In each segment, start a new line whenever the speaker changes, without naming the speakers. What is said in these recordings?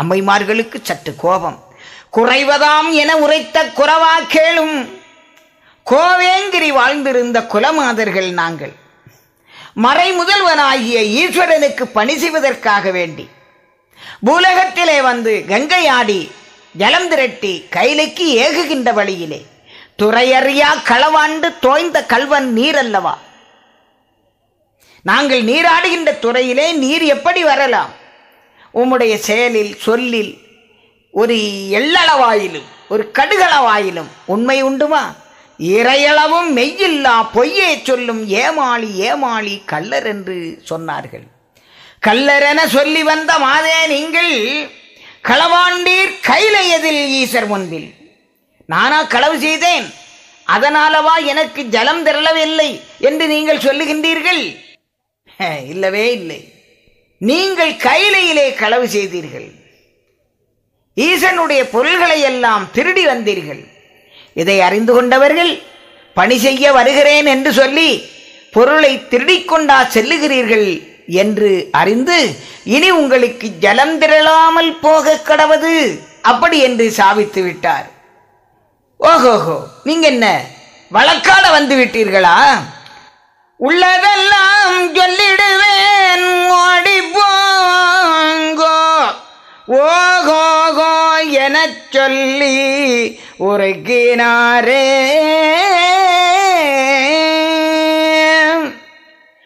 அம்மைமார்களுக்கு சற்று கோபம். குறைவதாம் என உரைத்த குறவா கேளும், கோவேங்கிரி வாழ்ந்திருந்த குலமாதர்கள் நாங்கள். மறை முதல்வனாகிய ஈஸ்வரனுக்கு பணி செய்வதற்காக வேண்டி பூலகத்திலே வந்து கங்கையாடி ஜலம் திரட்டி கைலைக்கு ஏகுகின்ற வழியிலே துறையறியா களவாண்டு தோய்ந்த கல்வன் நீர் அல்லவா? நாங்கள் நீராடுகின்ற துறையிலே நீர் எப்படி வரலாம்? உம்முடைய செயலில் சொல்லில் ஒரு எள்ளளவாயிலும் ஒரு கடுகளவாயிலும் உண்மை உண்டுமா? இறையளவும் மெய்யில்லா பொய்யே சொல்லும் ஏமாளி ஏமாளி கள்ளர் என்று சொன்னார்கள். கள்ளரென சொல்லி வந்த மாதே நீங்கள் களவாண்டீர் கைலையதில் ஈசர் முன்பில். நானா களவு செய்தேன், அதனாலவா எனக்கு ஜலம் திரளவில்லை என்று நீங்கள் சொல்லுகின்றீர்கள்? இல்லவே இல்லை. நீங்கள் கைலையிலே களவு செய்தீர்கள். ஈசனுடைய பொருள்களை எல்லாம் திருடி வந்தீர்கள். இதை அறிந்து கொண்டவர்கள் பணி செய்ய வருகிறேன் என்று சொல்லி பொருளை திருடிக்கொண்டா செல்லுகிறீர்கள் என்று அறிந்து இனி உங்களுக்கு ஜலம் திரளாமல் போக கடவது அப்படி என்று சாபித்து விட்டார். ஓஹோஹோ, நீங்க என்ன வழக்காட வந்து விட்டீர்களா? உள்ளதெல்லாம் சொல்லிடுவேன் ஓடி போங்கோ ஓகோகோ என சொல்லி உரைக்கினாரே.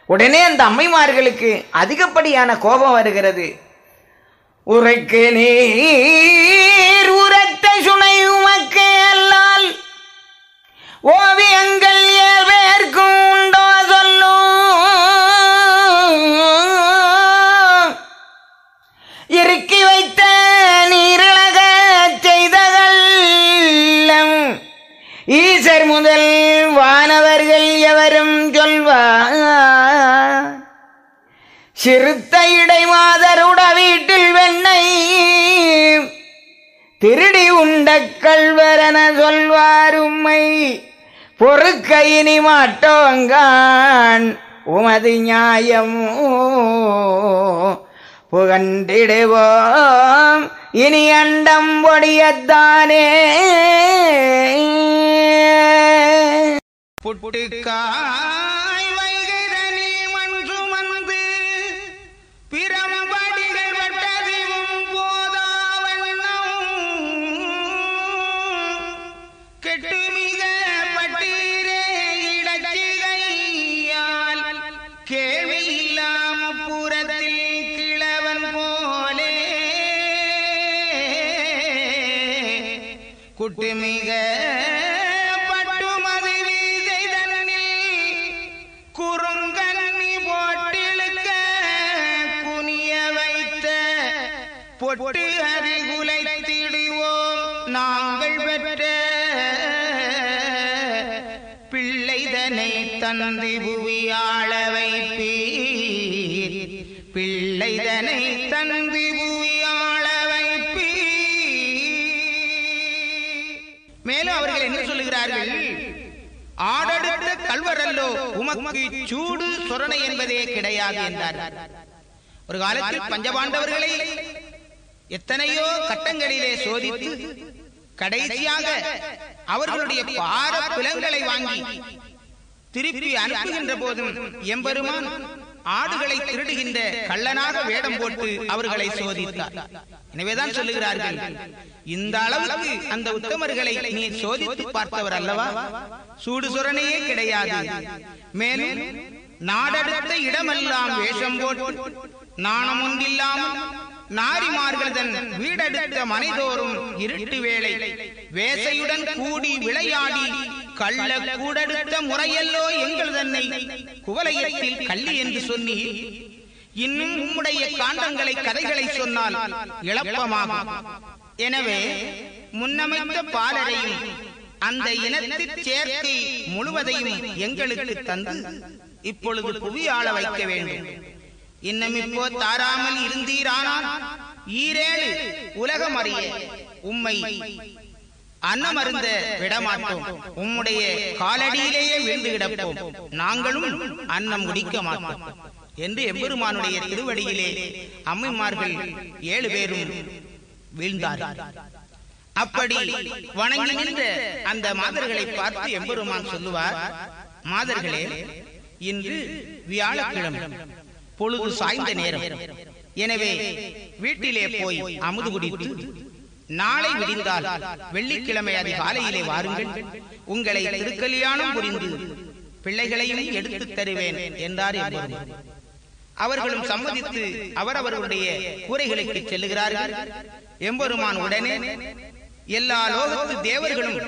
உடனே அந்த அம்மைமார்களுக்கு அதிகப்படியான கோபம் வருகிறது. உரைக்கு நீர் உரத்த சுனை உமக்கு அல்லால் ஓவியங்கள் ஏவேற்கும் உண்டோ சொல்லும். இறுக்கி வைத்த நீரிழக செய்தகள் ஈசர் முதல் வானவர்கள் எவரும் சொல்வார். சிறுத்த இடை மாதருட வீட்டில் வெண்ணெய் திருடி உண்ட கள்வரென சொல்வார். உம்மை பொறுக்க இனி மாட்டோங்கான் உமது நியாயமோ புகண்டிடுவோம் இனி அண்டம் பொடியத்தானே. புட்டுக்காய் வைகதனில் மண் சுமந்து பிரமபடிகள் வட்டதிவும் போதாவண்ணம் கெட்டுமிக பட்டீரே இடச்சிகையால் கேள்வி இல்லாம புறத்தில் கிழவன் போலே குட்டுமிக பொட்டு அறிகுலை திடுவோம் நாங்கள் பெற்ற பிள்ளைதனை தந்தி புவியாள வைப்பீர். பிள்ளைதனை தந்தி புவியாள வைப்பீர். மேலும் அவர்கள் என்ன சொல்லுகிறார்கள்? ஆடெடுத்த கல்வரல்லோ உமக்கு சூடு சொரணை என்பதே கிடையாது என்றார்கள். ஒரு காலத்தில் பஞ்சபாண்டவர்களை எத்தனையோ கட்டங்களிலே சோதித்து கடைசியாக அவர்களுடைய பார பிளங்களை வாங்கி திருப்பி அனுப்புகின்ற போதும் எம்பெருமான் ஆடுகளை திருடுகின்ற கள்ளனாக வேடம் போட்டு அவர்களை சோதித்தார். எனவேதான் சொல்லுகிறார்கள், இந்த அளவுக்கு அந்த உத்தமர்களை நீ சோதித்து பார்த்தவர் அல்லவா? சூடு சொரணையே கிடையாது. மேலும் நாடெடுத்த இடமெல்லாம் வேஷம் போட்டு நாணம் ஒன்றில்லாமல் நாரிமார்கள் தன் வீடெடுத்த மனைதோறும் இருட்டு வேளை வேசையுடன் கூடி விளையாடி கள்ள கூடெடுத்த முறையல்லோ எங்கள் தன்னை குவலயத்தில் கள்ளி என்று சொல்லி இன்னும் உம்முடைய காண்டங்களை கதைகளை சொன்னால் இழப்பமாகும். எனவே முன்னமைத்த பாலரையும் அந்த இனத்திற் சேர்க்கை முழுவதையும் எங்களுக்கு தந்து இப்பொழுது புவியாள வைக்க வேண்டும். இன்னும் இப்போ தாராமல் இருந்தீரானால் ஈரேழு உலகம் அறிய உம்மை அன்னமருந்த விடமாட்டோம். உம்முடைய காலடியிலேயே வீழ்ந்து கிடப்போம். நாங்களும் அன்னம் குடிக்க மாட்டோம் என்று எம்பெருமானுடைய திருவடியிலே அம்மைமார்கள் 7 பேரும்
வீழ்ந்தார்கள். அப்படி வணங்கி நின்ற அந்த மாதர்களை பார்த்து எம்பெருமான் சொல்லுவார், மாதர்களே, இன்று வியாழக்கிழமை, பொழுது சாய்ந்த நேரம். எனவே வீட்டிலே போய் அமுது குடித்து நாளை விடிந்தால் வெள்ளிக்கிழமை அதிகாலையிலே வாருங்கள், உங்களை திருக்கல்யாணம் புரிந்து பிள்ளைகளையும் எடுத்து தருவேன் என்றார் எம்பெருமான். அவர்களும் சம்மதித்து அவரவர்களுடைய கூரைகளுக்கு செல்லுகிறார்கள். எம்பெருமான் உடனே எல்லா லோகத்து தேவர்களும்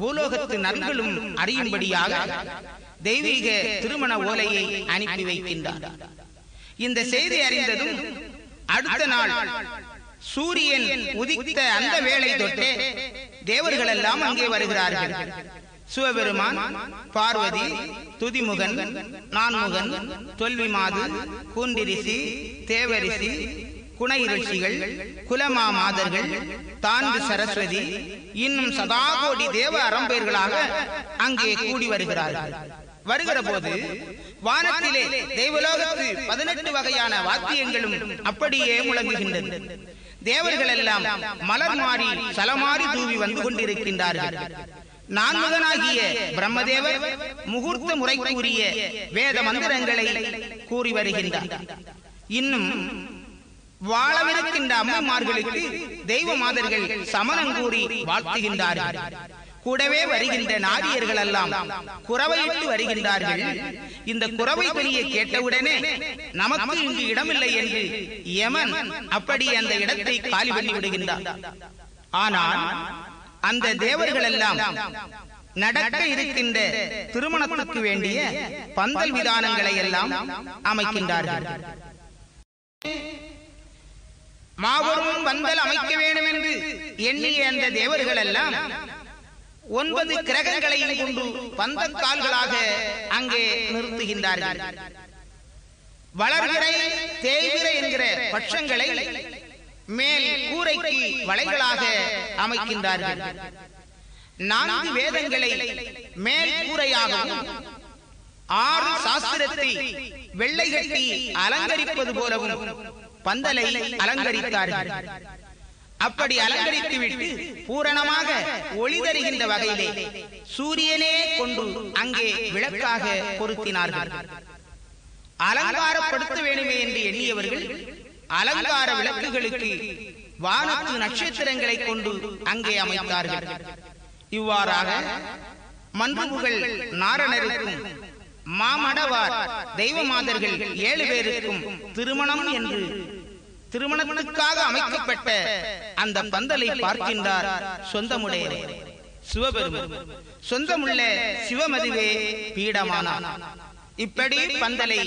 பூலோகத்து நன்களும் அறியும்படியாக தெய்வீக திருமண ஓலையை அனுப்பி வைக்கின்றார். இந்த செய்தி அறிந்ததும் அடுத்த நாள் சூரியன் உதித்த அந்த வேளை தொட்டே தேவர்கள் எல்லாம் அங்கே வருகிறார்கள். சிவபெருமான், பார்வதி, துதிமுகன், நான்முகன், தொல்விமாது, கூண்டிரிசி, தேவரிசி, குணைரிஷிகள், குலமா மாதர்கள், தான்கு சரஸ்வதி, இன்னும் சதாகோடி தேவ அரம்பேர்களாக அங்கே கூடி வருகிறார்கள். வருகிற போது வானத்திலே தெய்வலோகத்து 18 வகையான வாத்தியங்களும் அப்படியே முழங்குகின்றது. தேவர்கள் எல்லாம் மலர் மாறி சலமாறி தூவி வந்து கொண்டிருக்கின்றார்கள். நான்முகனாகிய பிரம்மதேவர் முகூர்த்த முறைக்குரிய வேத மந்திரங்களை கூறி வருகின்றார். இன்னும் வாழவிருக்கின்ற அம்மைமார்களுக்கு தெய்வ மாதர்கள் சமணம் கூறி வாழ்த்துகின்றார்கள். கூடவே வருகின்ற நாரியர்கள் எல்லாம் குரவையிட்டு வருகின்றார்கள். இந்த குரவை துணியை கேட்டவுடனே நமக்கு இங்கு இடமில்லை என்று யமன் அப்படி அந்த இடத்தை காலி பண்ணி விடுகின்றார். ஆனால் அந்த தேவர்கள் எல்லாம் நடக்க இருக்கின்ற திருமணத்துக்கு வேண்டிய பந்தல் விதானங்களை எல்லாம் அமைக்கின்றார்கள். மாபெரும் பந்தல் அமைக்க வேண்டும் என்று எண்ணிய அந்த தேவர்கள் எல்லாம் 9 கிரகங்களையும் கொண்டு பந்தக்கால்களாக அங்கே நிறுத்துகின்றார்கள். வளர்கிறை தேய்கிறை என்கிற பட்சங்களை மேல் கூரைக்கு வளைகளாக அமைக்கின்றார்கள். 4 வேதங்களை மேல் கூரையாகவும் 6 சாஸ்திரத்தை வெள்ளை கட்டி அலங்கரிப்பது போலவும் பந்தலை அலங்கரித்தார்கள். அப்படி அலங்கரித்து விட்டு பூரணமாக ஒளி தருகின்ற வகையிலே சூரியனே கொண்டு அங்கே விளக்காக பொருத்தினார்கள். அலங்காரப்படுத்த வேண்டுமே என்று எண்ணியவர்கள் அலங்கார விளக்குகளுக்கு வானத்து நட்சத்திரங்களை கொண்டு அங்கே அமைத்தார்கள். இவ்வாறாக மன்றுபுகள் நாரணருக்கும் மாமடவார் தெய்வ மாதர்கள் 7 பேருக்கும் திருமணம் என்று திருமணத்துக்காக அமைக்கப்பட்ட அந்த பந்தலை பார்க்கின்றார் சொந்தமுடைய சிவபெருமான். சொந்தமுள்ள சிவமதுவே பீடமானார். இப்படி பந்தலை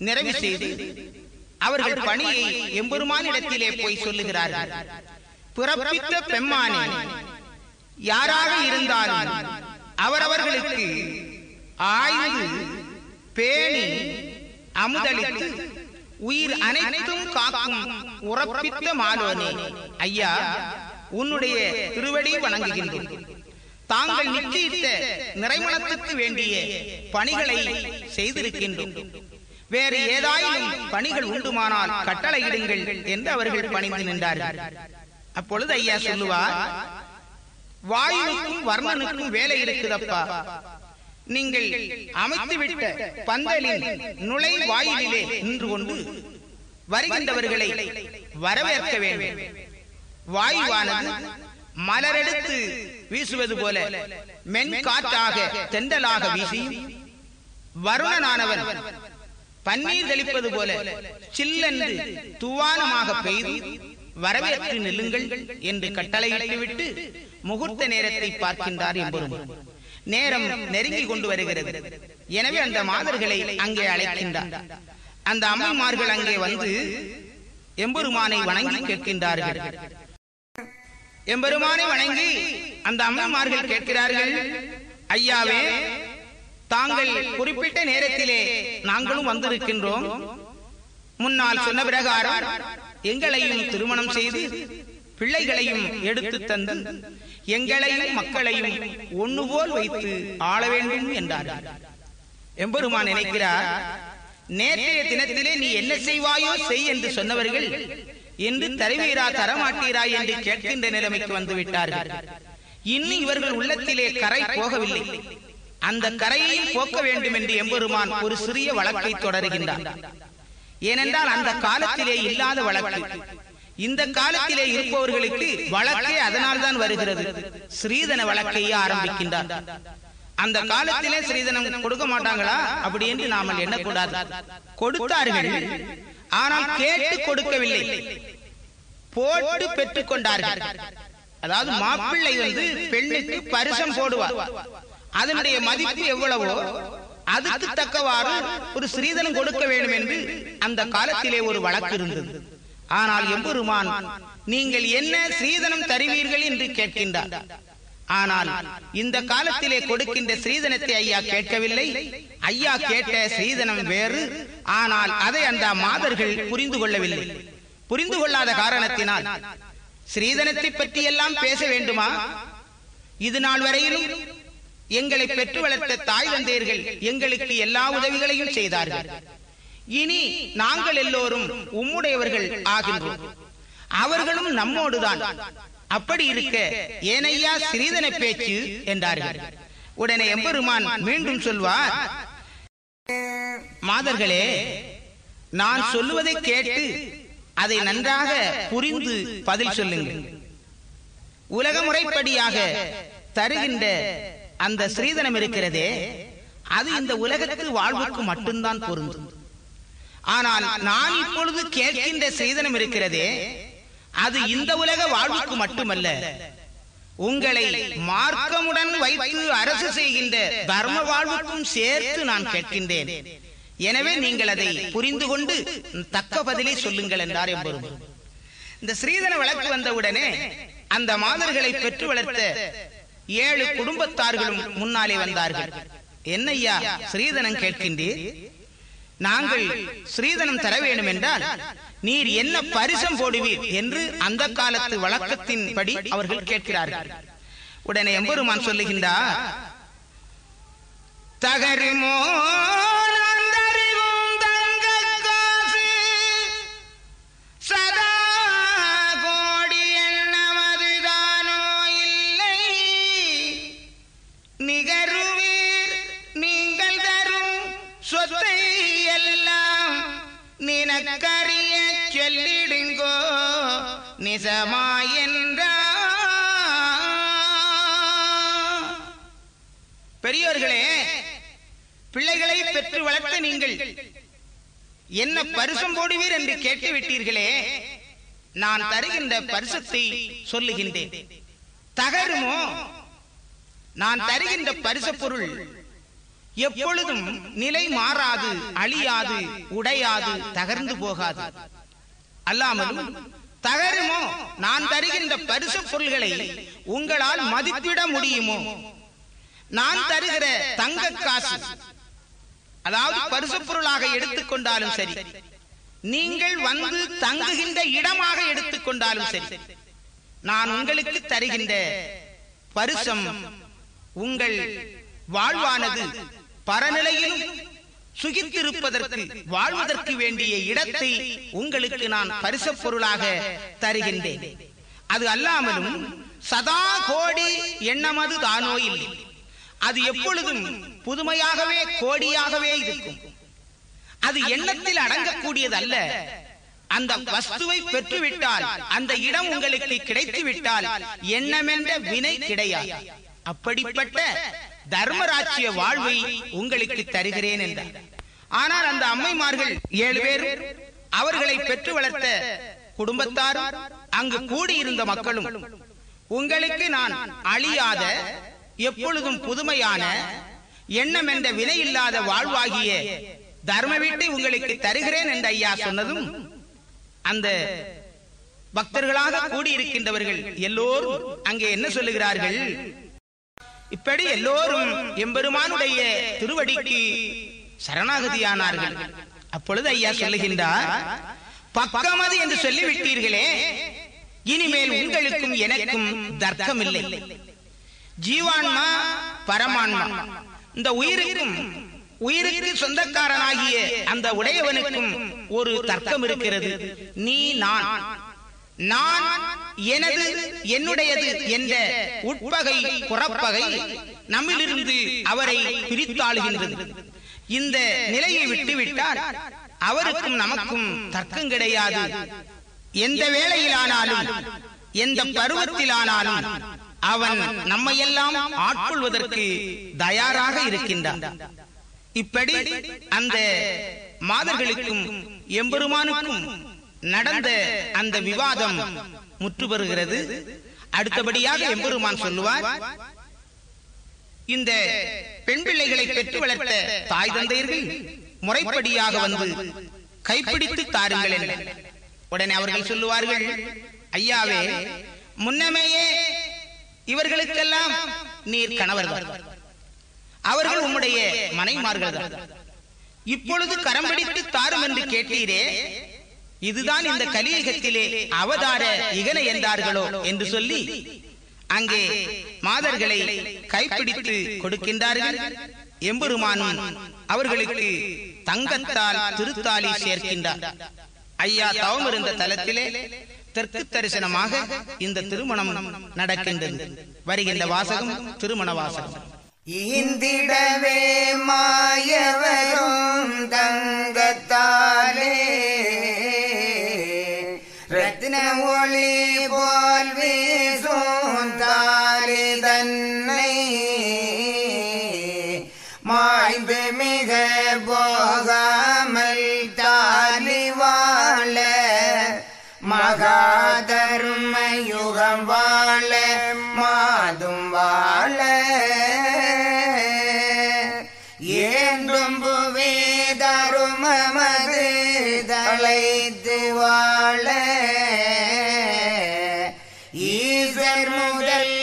நிறைவு செய்து அவர்கள் பணியை எம்பெருமானிடத்திலே போய் சொல்லுகிறார்கள். பிறப்பித்த பெம்மானே, யாராக இருந்தாலும் அவரவர்களுக்கு ஆய்ந்து பேணி அமுதளித்து உயிர் அனைத்தும் காக்கும் உறப்பித்த மாலோனே, ஐயா, உன்னுடைய திருவடி வணங்குகின்றோம். தாங்கள் நிச்சயித்த நிறைமணத்துக்கு வேண்டிய பணிகளை செய்திருக்கின்றோம். வேறு ஏதாயிலும் பணிகள் உண்டுமானால் கட்டளையிடுங்கள் என்று அவர்கள் பணிந்து நின்றார்கள். அப்பொழுது ஐயா சொல்லுவார், வாயுவுக்கும் வர்ணனுக்கும் வேலை இருக்குதப்பா. நீங்கள் அமைத்துவிட்ட பந்தலின் நுழை வாயிலே நின்று கொண்டு வருகின்றவர்களை வரவேற்க வேண்டும். வாயுவானது மலரெடுத்து வீசுவது போல மென் காற்றாக தென்றலாக வீசி, வருணனானவன் பன்னீர் தெளிப்பது போல சில்லென்று துவானமாக பெய்து வரவேற்று நில்லுங்கள் என்று கட்டளையிட்டு விட்டு முகூர்த்த நேரத்தை பார்க்கின்றார் எம்பெருமான். நேரம் நெருங்கி கொண்டு வருகிறது. எனவே அந்த மாதர்களை அங்கே அழைக்கின்றார். அந்த அம்மைமார்கள் அங்கே வந்து எம்பெருமானை வணங்கி கேட்கின்றார்கள். எம்பெருமானை வணங்கி அந்த அம்மைமார்கள் கேட்கிறார்கள், ஐயாவே, தாங்கள் குறிப்பிட்ட நேரத்திலே நாங்களும் வந்திருக்கின்றோம். முன்னால் சொன்ன பிரகாரம் எங்களையும் திருமணம் செய்து பிள்ளைகளையும் எடுத்து தந்து எங்களையும் மக்களையும் ஒன்று போல் வைத்து ஆள வேண்டும் என்றார்கள். எம்பெருமான் நினைக்கிறார், நேற்றைய தினத்திலே நீ என்ன செய்வாயோ செய் என்று சொன்னவர்கள் என்று தருவீரா தரமாட்டீரா என்று கேட்கின்ற நிலைமைக்கு வந்து விட்டார்கள். இன்னும் இவர்கள் உள்ளத்திலே கரை போகவில்லை. அந்த கரையையும் போக்க வேண்டும் என்று எம்பெருமான் ஒரு சிறிய வழக்கை தொடர்கின்றார். ஏனென்றால் அந்த காலத்திலே இல்லாத வழக்கு இந்த காலத்திலே இருப்பவர்களுக்கு வழக்கே அதனால் தான் வருகிறது. ஸ்ரீதன வழக்கையே ஆரம்பிக்கின்றார். அந்த காலத்திலே ஸ்ரீதனம் கொடுக்க மாட்டாங்களா அப்படி என்று நாம எண்ணக்கூடாது. கொடுத்தார்கள், ஆனால் கேட்டு கொடுக்கவில்லை, போட்டு பெற்றுக் கொண்டார்கள். அதாவது மாப்பிள்ளை வந்து பெண்ணுக்கு பரிசம் போடுவார். அதனுடைய மதிப்பு எவ்வளவோ அதுக்கு தக்கவாறு ஒரு ஸ்ரீதனம் கொடுக்க வேண்டும் என்று அந்த காலத்திலே ஒரு வழக்கு இருந்தது. ஆனால் எம்பெருமான் நீங்கள் என்ன ஸ்ரீதனம் தருவீர்கள் என்று கேட்கின்றார். ஆனால் இந்த காலத்திலே கொடுக்கின்ற ஸ்ரீதனத்தை ஐயா கேட்கவில்லை. ஐயா கேட்ட ஸ்ரீதனம் வேறு. ஆனால் அதை அந்த மாதர்கள் புரிந்து கொள்ளவில்லை. புரிந்து கொள்ளாத காரணத்தினால் ஸ்ரீதனத்தை பற்றி எல்லாம் பேச வேண்டுமா? இது நாள் வரையிலும் எங்களை பெற்று வளர்த்த தாய் தந்தையர்கள் எங்களுக்கு எல்லா உதவிகளையும் செய்தார்கள். இனி நாங்கள் எல்லோரும் உம்முடையவர்கள் ஆகின்றோம், அவர்களும் நம்மோடுதான். அப்படி இருக்க ஏனையா ஸ்ரீதன பேச்சு என்றார்கள். உடனே எம்பெருமான் மீண்டும் சொல்வார், மாதர்களே, நான் சொல்லுவதை கேட்டு அதை நன்றாக புரிந்து பதில் சொல்லுங்கள். உலக முறைப்படியாக தருகின்ற அந்த ஸ்ரீதனம் இருக்கிறதே, அது இந்த உலகத்து வாழ்வுக்கு மட்டும்தான் பொருந்தும். ஆனால் நான் இப்பொழுது கேட்கின்ற ஸ்ரீதனம் இருக்கிறதே, அது இந்த உலக வாழ்வுக்கு மட்டுமல்ல, உங்களை மார்க்கமுடன் வைத்து அரசு செய்கின்ற தர்ம வாழ்வுக்கும் சேர்த்து நான் கேட்கின்றேன். எனவே நீங்கள் அதை புரிந்து கொண்டு தக்க பதிலை சொல்லுங்கள் என்றார் எம்பெருமான். இந்த ஸ்ரீதன வழக்கு வந்தவுடனே அந்த மாதர்களை பெற்று வளர்த்த 7 குடும்பத்தார்களும் முன்னாலே வந்தார்கள். என்னையா ஸ்ரீதனம் கேட்கின்றீர்? நாங்கள் ஸ்ரீதனம் தர வேண்டும் என்றால் நீர் என்ன பரிசம் போடுவீர் என்று அந்த காலத்து வழக்கத்தின்படி அவர்கள் கேட்கிறார்கள். உடனே எம்பெருமான் சொல்லுகின்றார், தகருமோ சதா கோடி எண்ணமதுதானோ இல்லை, நிகருவீர் நீங்கள் தரும் சொத்தை எல்லாம் நினக்கரிய சொல்லிடுங்கோ நிசமாயென்றா. பெரியோர்களே, பிள்ளைகளை பெற்று வளர்த்த நீங்கள் என்ன பரிசம் போடுவீர் என்று கேட்டு விட்டீர்களே, நான் தருகின்ற பரிசத்தை சொல்லுகின்றேன். தகருமோ, நான் தருகின்ற பரிச பொருள் எப்பொழுதும் நிலை மாறாது, அழியாது, உடையாது, தகர்ந்து போகாது. அல்லாமலும் தகருமோ, நான் தருகின்ற பரிசு பொருள்களை உங்களால் மதிப்பிட முடியுமோ? நான் தருகிற தங்க காசு, அதாவது பரிசு பொருளாக எடுத்துக்கொண்டாலும் சரி, நீங்கள் வந்து தங்குகின்ற இடமாக எடுத்துக்கொண்டாலும் சரி, நான் உங்களுக்கு தருகின்ற பரிசம் உங்கள் வாழ்வானது பரநிலையிலும் சுகித்திருப்பதற்கு, வாழ்வதற்கு வேண்டிய இடத்தை உங்களுக்கு நான் பரிசு பொருளாக தருகின்றேன். அது அல்லாமலும் சதா கோடி எண்ணமது தானோ இல்லை, அது எப்பொழுதும் புதுமையாகவே கோடியாகவே இருக்கும். அது எண்ணத்தில் அடங்கக்கூடியது அல்ல. அந்த வஸ்துவை பெற்றுவிட்டால், அந்த இடம் உங்களுக்கு கிடைத்து விட்டால் எண்ணமென்ற வினை கிடையாது. அப்படிப்பட்ட தர்மராட்சிய வாழ்வை உங்களுக்கு தருகிறேன் என்றார். ஆனால் அந்த அம்மைமார்கள் 7 பேர், அவர்களை பெற்று வளர்த்த குடும்பத்தாரும் அங்கு கூடியிருந்த மக்களும், உங்களுக்கு நான் அழியாத, எப்பொழுதும் புதுமையான, எண்ணம் என்ற வினை இல்லாத வாழ்வாகிய தர்ம வீட்டை உங்களுக்கு தருகிறேன் என்று ஐயா சொன்னதும், அந்த பக்தர்களாக கூடியிருக்கின்றவர்கள் எல்லோரும் அங்கே என்ன சொல்லுகிறார்கள்? இப்படி எல்லோரும் எம்பெருமானுடைய திருவடிக்கு சரணாகதியானார்கள். அப்பொழுது ஐயா சொல்லுகின்றார், பக்கமது என்று சொல்லிவிட்டீர்களே, இனிமேல் உங்களுக்கும் எனக்கும் தர்க்கம் இல்லை. ஜீவான்மா பரமான்மா, இந்த உயிருக்கு சொந்தக்காரனாகிய அந்த உடையவனுக்கும் ஒரு தர்க்கம் இருக்கிறது. நீ நான் நான், எனது, என்னுடையது என்ற உட்பகை புறப்பகை நம்மிலிருந்து அவரை பிரித்தாளுகின்றது. இந்த நிலையை விட்டுவிட்டால் அவருக்கும் நமக்கும் தர்க்கம் கிடையாது. எந்த வேளையிலானாலும் எந்த பருவத்திலானாலும் அவன் நம்மையெல்லாம் ஆட்கொள்வதற்கு தயாராக இருக்கின்றான். இப்படி அந்த மாதர்களுக்கும் எம்பெருமானுக்கும் நடந்த அந்த விவாதம் முற்று பெறுகிறது. அடுத்தபடியாக எம்பெருமான் சொல்லுவார், இந்த பெண் பிள்ளைகளை பெற்று வளர்த்த தாய் தந்தையர்கள் முறைப்படியாக வந்து கைப்பிடித்து தாருங்கள் என்ற. உடனே அவர்கள் சொல்லுவார்கள், ஐயாவே, முன்னமேயே இவர்களுக்கெல்லாம் நீர் கணவர்கள், அவர்கள் உம்முடைய மனைமார்கள் தான். இப்பொழுது கரம் பிடித்து தாரும் என்று கேட்டீரே, இதுதான் இந்த கலியுகத்திலே அவதார இகன என்றார்களோ என்று சொல்லி அங்கே மாதர்களை கைப்பிடித்து கொடுக்கின்றார்கள். எம்பெருமானும் அவர்களுக்கு தங்கத்தால் திருத்தாலி சேர்க்கின்றார். ஐயா தவம் இருந்த தலத்திலே தெற்கு தரிசனமாக இந்த திருமணம் நடக்கின்றது. வருகின்ற வாசகம் திருமண வாசகம்.
ஈந்திடவே மாயவரும் தங்கத்தாலே ரத்ன ஒளி போல் வீசும் தாலி தன்னை மாய்ந்து மிக போகாமல் தாலி வாழ மகாதர்ம யுகம் வாழ மாதும் வாழ ஏந்தும் புவே தருமமது தலைத்து வாழ ஈசர் முதல்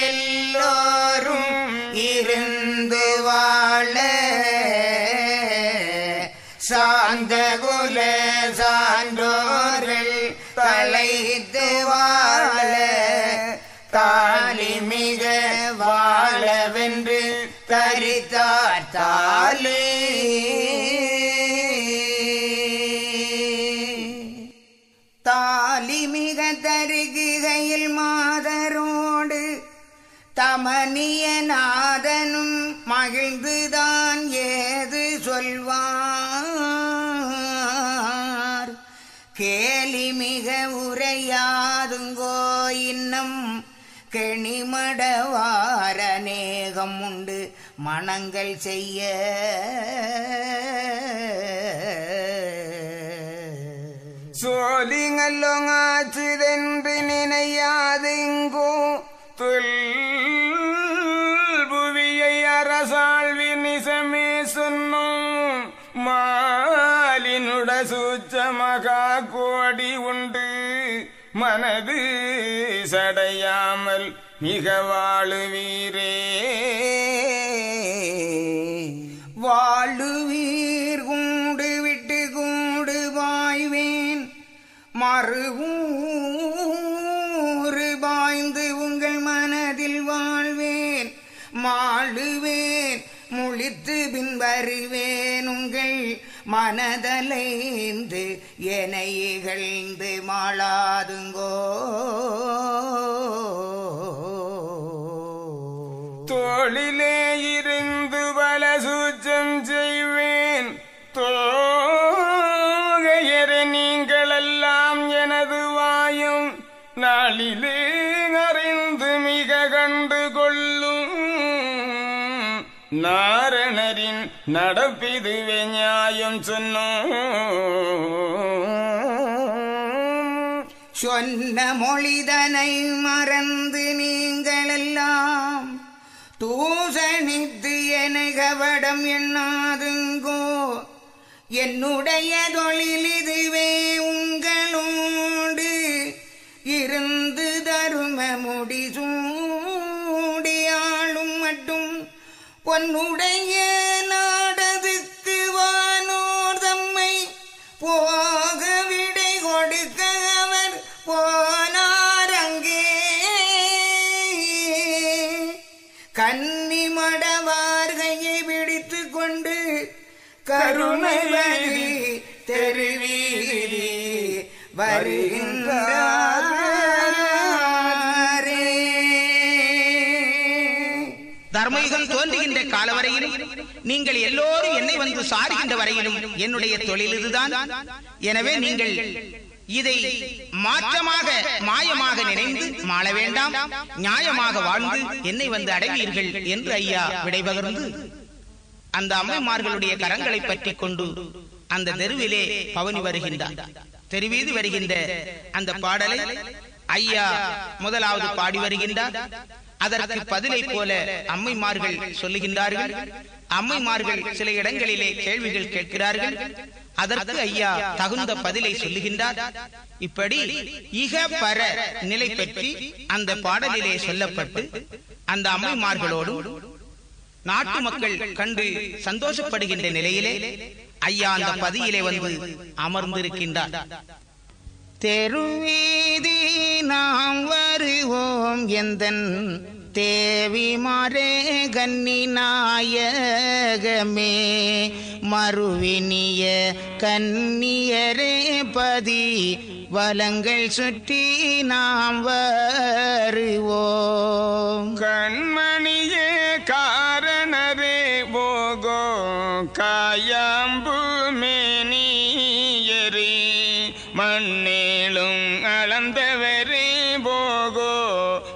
எல்லோரும் இருந்து வாழ சாந்த குல சான்றோர்கள் தலைத்து வாழ தாலி மிக வாழவென்று தரித்தார் தாலி. தாலி மிக தருகுகையில் மாதரோடு தமனிய நாதனும் மகிழ்ந்துதான் ஏது சொல்வார். கேலி மிக உரையாதுங்கோ இன்னம் கெணிமடவார நேகம் உண்டு மனங்கள் செய்ய சோலிங்கல்லொங்காச்சுதென்று நினையாதுங்கோ புவியை அரசாழ்வி நிசமே சொன்னோம் மாலினுட சூச்ச மகா கோடி உண்டு மனது சடையாமல் மிக வாழுவீரே. வாழுவீர் கூண்டு விட்டு கூண்டு வாய்வேன் மறுவூறு பாய்ந்து உங்கள் மனதில் வாழ்வேன் மாளுவேன் முழித்து பின் வருவேன் உங்கள் மனதலைந்து என இகழ்ந்து மாளாதுங்கோ. தோளிலே இருந்து பல சூச்சம் செய்வேன் தோகையரை நீங்களெல்லாம் எனது வாயும் நாளிலே அறிந்து மிக கண்டு கொள்ளும் நாரணரின் நடப்பிதுவே நியாயம் சொன்ன மொழிதனை மறந்து நீங்களெல்லாம் தூசணித்து என கவடம் எண்ணாதுங்கோ. என்னுடைய தொழில் இதுவே உங்களோடு இருந்து தரும முடிசூடியாளும் மட்டும் பொன்னுடைய நாடதுக்கு வானோர் தம்மை போக விடை கொடுக்க அவர் போனார் அங்கே. கன்னி மடவார்கையை பிடித்து கொண்டு கருணை வழி தெருவீரி வருகின்றாரே.
தர்மயுகம் தோன்றுகின்ற காலவரையிலும் நீங்கள் எல்லோரும் என்னை வந்து சாருகின்ற வரையிலும் என்னுடைய தொழில் இதுதான். எனவே நீங்கள் இதை மாற்றமாக மாயமாக நினைந்து மாள வேண்டாம், நியாயமாக வாழ்ந்து என்னை வந்து அடைவீர்கள் என்று ஐயா விடைபகர்ந்து அந்த அம்மைமார்களுடைய கரங்களை பற்றி கொண்டு அந்த தெருவிலே பவனி வருகின்றார். தெருவீது வருகின்ற அந்த பாடலை ஐயா முதலாவது பாடி வருகின்றார். அதற்கு பதிலை போல அம்மைமார்கள் சொல்லுகின்றார்கள். அம்மைமார்கள் சில இடங்களிலே கேள்விகள் கேட்கிறார்கள். அதற்கு ஐயா தகுந்த பதிலை சொல்லுகின்றார். இப்படி இக பர நிலை பற்றி அந்த பாடலிலே சொல்லப்பட்டு அந்த அம்மைமார்களோடு நாட்டு மக்கள் கண்டு சந்தோஷப்படுகின்ற நிலையிலே ஐயா அந்த பதியிலே வந்து அமர்ந்திருக்கின்றார். தெருவீதி நாம் வருவோம் எந்தன் தேவிமாரே கன்னி நாயகமே, மறுவினிய கன்னியரே பதி வலங்கள் சுற்றி நாம் வருவோம்.
கண்மணியே காரணரே போகோ காயாம்பு மேனியரே, மண்ணேளும் அளந்தவரே போகோ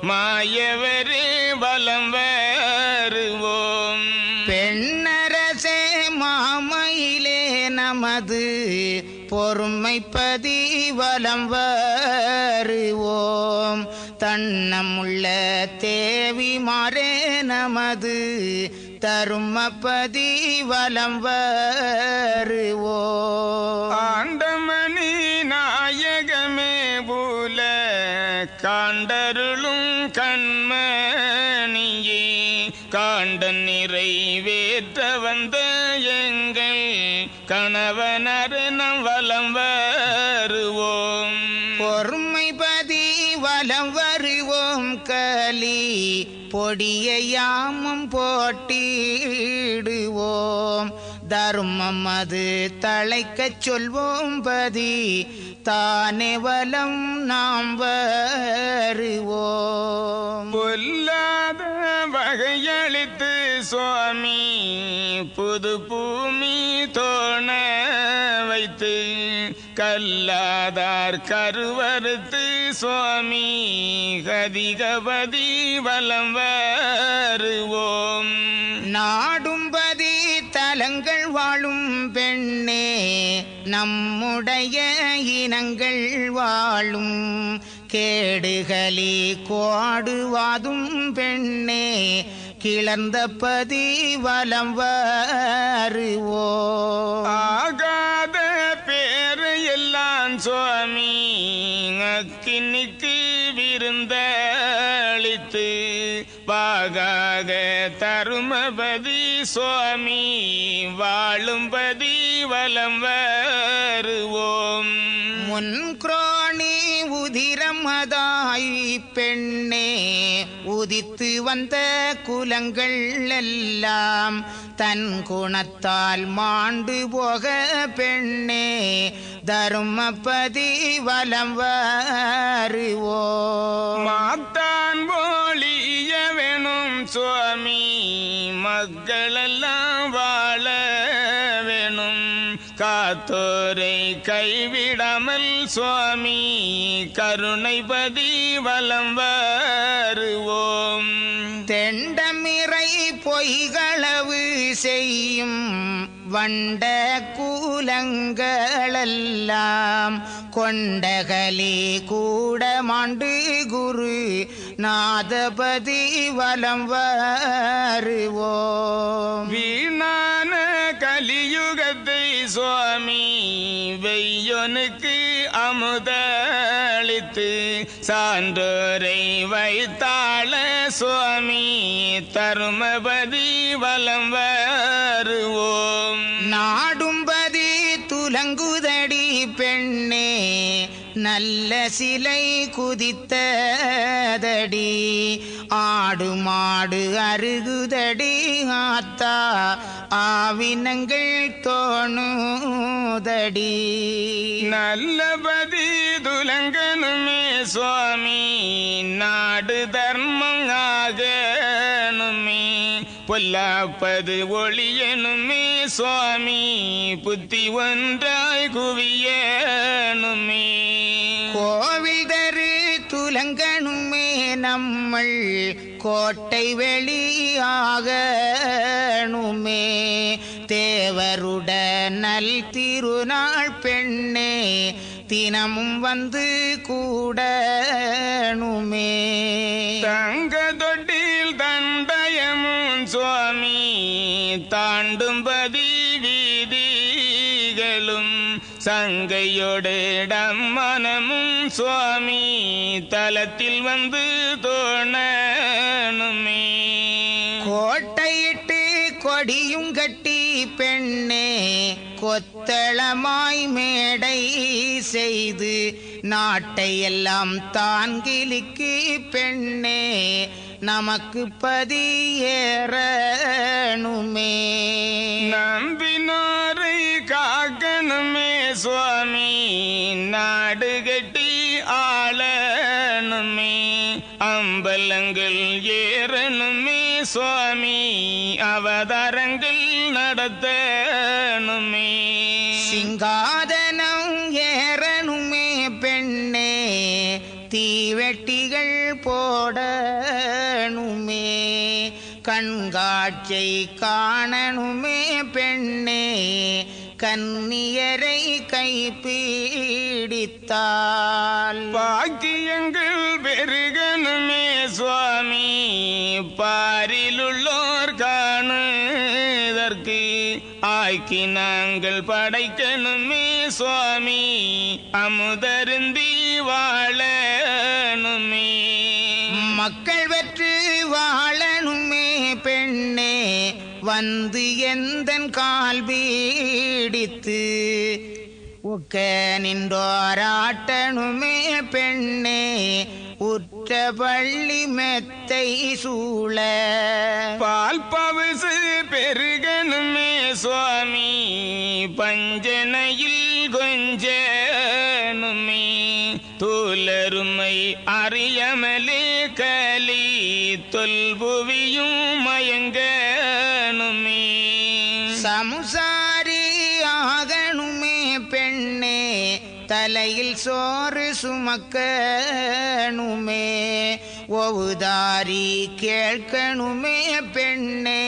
மாயவரே வலம் வருவோம்.
பெண்ணரசே மாமையிலே நமது பொறுமைப்பதி வலம் வருவோம். தன்னமுள்ள தேவிமாரே நமது தருமப்பதி வலம் வருவோம்.
ஆண்டமணி நாயகமே பூல காண்டருளும் கண்மணியே, காண்ட நிறைவேற்ற வந்த எங்கள் கணவனர் நம் வலம் வருவோம்.
பொறுமைப்பதி வலம் வருவோம். கலி பொடியாமும் போட்டிடுவோம். தர்மம் அது தழைக்கச் சொல்வோம். பதி தானே வலம் நாம் வருவோம்.
பொல்லாத வகையளித்து சுவாமி புது பூமி தோண வைத்து, கல்லாதார் கருவறுத்து சுவாமி கதிகபதி வலம் வருவோம்.
நாடும்பதி தலங்கள் வாழும் பெண்ணே, நம்முடைய இனங்கள் வாழும் கேடுகளி கோடுவாதும் பெண்ணே, கிளர்ந்த பதி வலம் வருவோம்.
ஆகாத பேரு எல்லாம் சுவாமி அக்கினிக்கு விருந்தளித்து, பாகாக தருமபதி சுவாமி வாழும்பதி வலம் வருவோம்.
முன்க்ரோணி உதிரமதாய் பெண்ணே, உதித்து வந்த குலங்கள் எல்லாம் தன் குணத்தால் மாண்டு போக பெண்ணே, தருமபதி வலம் வருவோம்.
மாத்தான் போலிய வேணும் சுவாமி மக்களெல்லாம் வாழ வேணும், காத்தோரை கைவிடாமல் சுவாமி கருணைபதி வலம் வருவோம்.
தெண்டமிரை பொய்களவு செய்யும் வண்ட கூலங்களெல்லாம் கொண்டகலி கூட மாண்டு குரு நாதபதி வலம் வருவோம்.
வீணான கலியுகத்தை சுவாமி வெய்யனுக்கு அமுதளித்து, சான்றோரை வைத்தாள சுவாமி தருமபதி வலம் வருவோம்.
நாடும்பதி துலங்குதடி பெண்ணே, நல்ல சிலை குதித்ததடி, ஆடு மாடு அருகுதடி ஆத்தா
ஆவினங்கள் தோணுதடி.
நல்லபதி துலங்கனுமே சுவாமி நாடு தர்மம் ஆகணுமே. பொல்லாப்பது ஒளியனுமே சுவாமி புத்தி ஒன்றாய் குவியனுமே.
கோவில் தரு துலங்கனுமே நம்மள் கோட்டை வெளியாகணுமே. தேவருட நல் திருநாள் பெண்ணே தினமும் வந்து கூடணுமே.
தங்க தொட்டில் தண்டயமும் சுவாமி தாண்டும்பதி வீதிகளும் சங்கையோடு மனமும் சுவாமி தலத்தில் வந்து தோணணுமே.
கோட்டையிட்டு கொடியும் கட்டி பெண்ணே கொத்தளமாய் மேடை செய்து நாட்டை எல்லாம் தான்கிலிக்கு பெண்ணே நமக்கு பதியேறணுமே.
நம்பினோரை காக்கணுமே சுவாமி நாடு கட்டி ஆளணுமே. அம்பலங்கள் ஏறணுமே சுவாமி அவதாரங்கள் நடத்தணுமே.
சிங்காதனம் ஏறணுமே பெண்ணே தீவெட்டிகள் போடணுமே. கண்காட்சை காணணுமே பெண்ணே கன்னியரை கைப்பிடித்தால்.
பாக்கியங்கள் பெருகணுமே சுவாமி பாரிலுள்ளோர் காணுதற்கு ஆக்கி நாங்கள் படைக்கணுமே சுவாமி அமுதருந்தி வாழணுமே.
மக்கள் வெற்று வாழணுமே பெண்ணே வந்து எந்தன் கால் பீடித்து உக்க நின்றோராட்டணுமே பெண்ணே உற்ற பள்ளி மெத்தை சூழ.
பால் பவுசு பெருகணுமே சுவாமி பஞ்சனையில் கொஞ்சனுமே. தூலருமை அறியமலே கலி தொல்புவியும் மயங்கனுமே.
சமுசாரி ஆகணுமே பெண்ணே தலையில் சோறு சுமக்கணுமே. ஒவுதாரி கேட்கணுமே பெண்ணே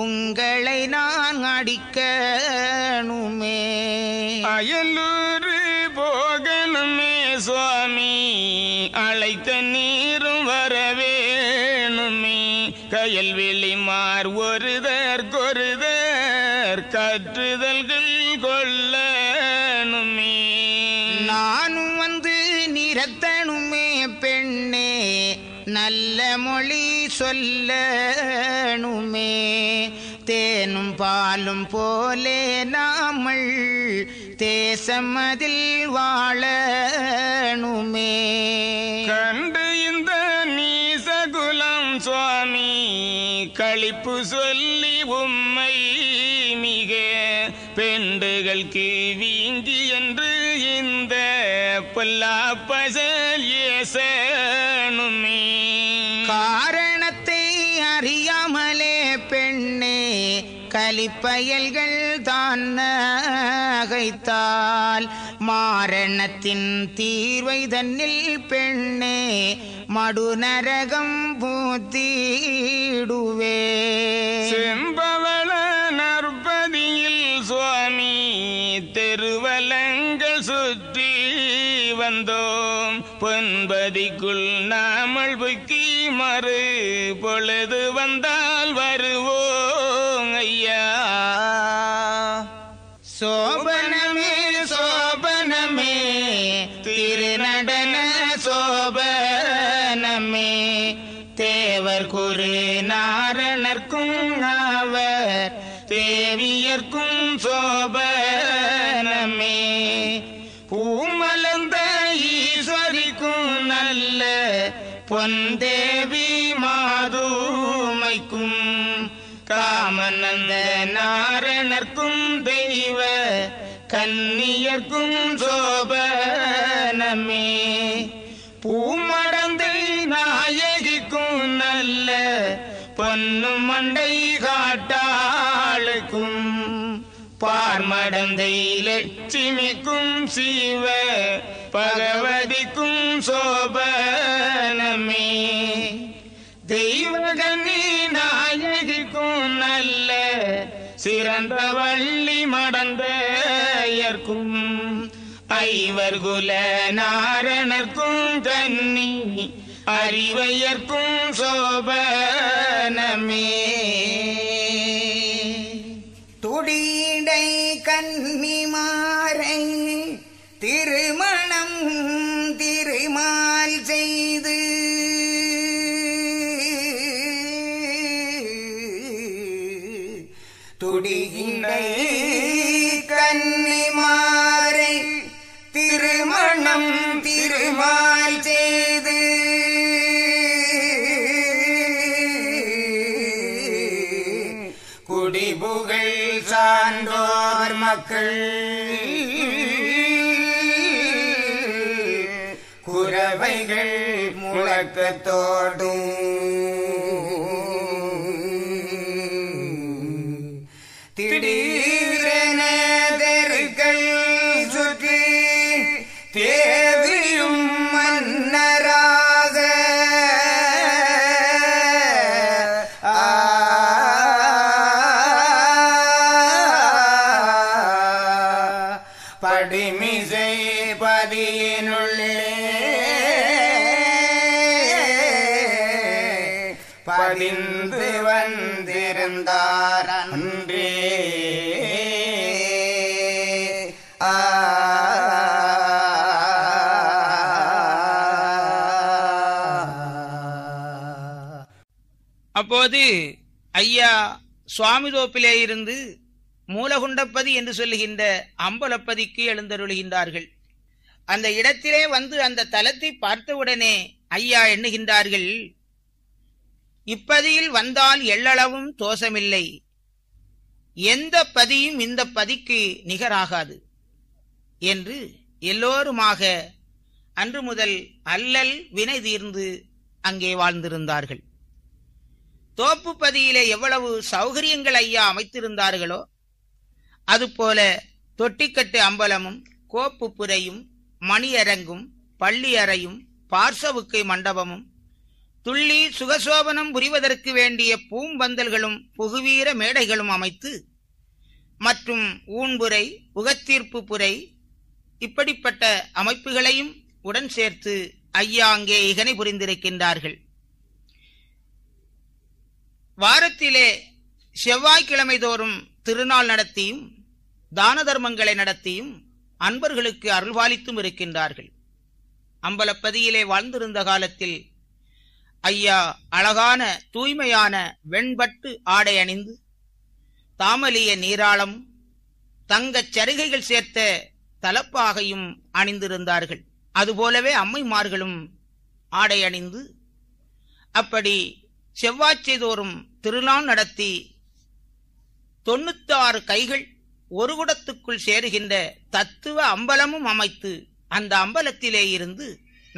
உங்களை நான் அடிக்கணுமே.
அயலூர் போகணுமே சுவாமி அழைத்த நீரும் வரவேணுமே. கயல்வெளி மார் ஒருதற்கொருதர் கற்றுதல்கள் கொள்ளணுமே.
நானும் வந்து நிறத்தணுமே பெண்ணே நல்ல மொழி சொல்லணுமே. தேனும் பாலும் போலே நாமல் தேசமதில் வாழணுமே.
கண்டு இந்த நீசகுலம் சுவாமி களிப்பு சொல்லி உம்மை மிக பெண்டுகளுக்கு வீங்கி என்று இந்த பொல்லாப்பசல் ஏசனுமே.
காரணத்தை அறியாமலே பெண்ணே கலிப்பயல்கள் தான் நகைத்தால் மாரணத்தின் தீர்வை தன்னில் பெண்ணே மடுநரகம் பூத்திடுவே.
செம்பவள நற்பதியில் சுவாமி தெருவலங்கள் சுற்றி வந்தோம். பொன்பதிக்குள் நாமல் புக்கி மறு பொழுது வந்தால் வருவோம் ஐயா.
சோபனமே சோபனமே திருநடன சோபனமே தேவர் குரு நாரணர்க்கும் அவர் தேவியர்க்கும் சோபனமே. பூமலந்த ஈஸ்வரிக்கும் நல்ல பொன்தேவி மாதுமைக்கும் காமநந்த நாரணர்க்கும் தெய்வ கன்னியர்க்கும் சோபனமே பூமடந்தை நாயகிக்கும் நல்ல பொன்னு மண்டை காட்டாளுக்கும் பார்மடந்தை லட்சுமிக்கும் சிவ பகவதிக்கும் சோபனமே தெய்வகன்னி நாயகிக்கும் நல்ல சிறந்த வள்ளி மடந்தையர்க்கும் ஐவர்குல நாரணர்க்கும் கன்னி அறிவையர்க்கும் சோபனமே
துடிடை கன்னிமாரை திருமணம் திருமால் செய்து துடிடை கன்னிமாரை திருமணம் திருமால் செய்து குடிபுகழ் சான்றோர் மக்கள் குரவைகள் முழக்கத்தோடும் திடீரென தெருக்கள் சுற்றி தேவியும் மன்னராக படிமிசை பதியினுள்ளே பதிந்து வந்திருந்தார் அன்றே
அப்போது ஐயா சுவாமிதோப்பிலே இருந்து மூலகுண்டப்பதி என்று சொல்லுகின்ற அம்பலப்பதிக்கு எழுந்தருளுகின்றார்கள். அந்த இடத்திலே வந்து அந்த தலத்தை பார்த்தவுடனே ஐயா எண்ணுகின்றார்கள், இப்பதியில் வந்தால் எள்ளளவும் தோஷமில்லை, எந்த பதியும் இந்த பதிக்கு நிகராகாது என்று எல்லோருமாக அன்று முதல் அல்லல் வினை தீர்ந்து அங்கே வாழ்ந்திருந்தார்கள். தோப்பு பதியிலே எவ்வளவு சௌகரியங்கள் ஐயா அமைத்திருந்தார்களோ அதுபோல தொட்டிக்கட்டு அம்பலமும் கோப்பு புரையும் மணியரங்கும் பள்ளி அறையும் பார்சவுக்கை மண்டபமும் துள்ளி சுகசோபனம் புரிவதற்கு வேண்டிய பூம்பந்தல்களும் புகுவீர மேடைகளும் அமைத்து மற்றும் ஊன்புரை உகத்தீர்ப்பு புரை இப்படிப்பட்ட அமைப்புகளையும் உடன் சேர்த்து ஐயா அங்கே இகனை புரிந்திருக்கின்றார்கள். வாரத்திலே செவ்வாய்க்கிழமை தோறும் திருநாள் நடத்தியும் தான தர்மங்களை நடத்தியும் அன்பர்களுக்கு அருள்பாலித்தும் இருக்கின்றார்கள். அம்பலப்பதியிலே வாழ்ந்திருந்த காலத்தில் ஐயா அழகான தூய்மையான வெண்பட்டு ஆடை அணிந்து தாமலிய நீராளம் தங்கச் சருகைகள் சேர்த்த தலப்பாகையும் அணிந்திருந்தார்கள். அதுபோலவே அம்மைமார்களும் ஆடை அணிந்து அப்படி செவ்வாய்ச்சை தோறும் திருநாள் நடத்தி 96 கைகள் ஒரு குடத்துக்குள் சேருகின்ற தத்துவ அம்பலமும் அமைத்து அந்த அம்பலத்திலே இருந்து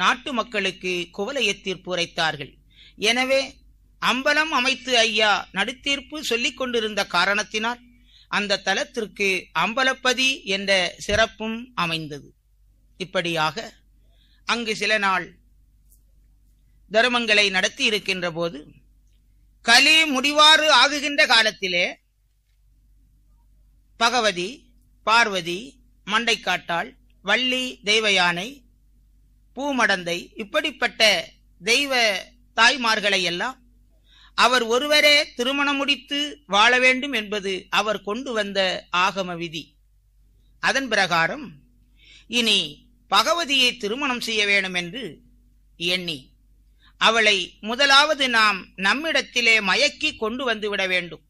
நாட்டு மக்களுக்கு குவலய தீர்ப்பு உரைத்தார்கள். எனவே அம்பலம் அமைத்து ஐயா நடுத்தீர்ப்பு சொல்லிக் கொண்டிருந்த காரணத்தினால் அந்த தலத்திற்கு அம்பலப்பதி என்ற சிறப்பும் அமைந்தது. இப்படியாக அங்கு சில நாள் தர்மங்களை நடத்தி இருக்கின்ற போது கலி முடிவாறு ஆகுகின்ற காலத்திலே பகவதி, பார்வதி, மண்டைக்காட்டாள், வள்ளி தெய்வ யானை, பூமடந்தை இப்படிப்பட்ட தெய்வ தாய்மார்களை எல்லாம் அவர் ஒருவரே திருமணம் முடித்து வாழ வேண்டும் என்பது அவர் கொண்டு வந்த ஆகம விதி. அதன் பிரகாரம் இனி பகவதியை திருமணம் செய்ய வேண்டும் என்று எண்ணி அவளை முதலாவது நாம் நம்மிடத்திலே மயக்கி கொண்டு வந்துவிட வேண்டும்.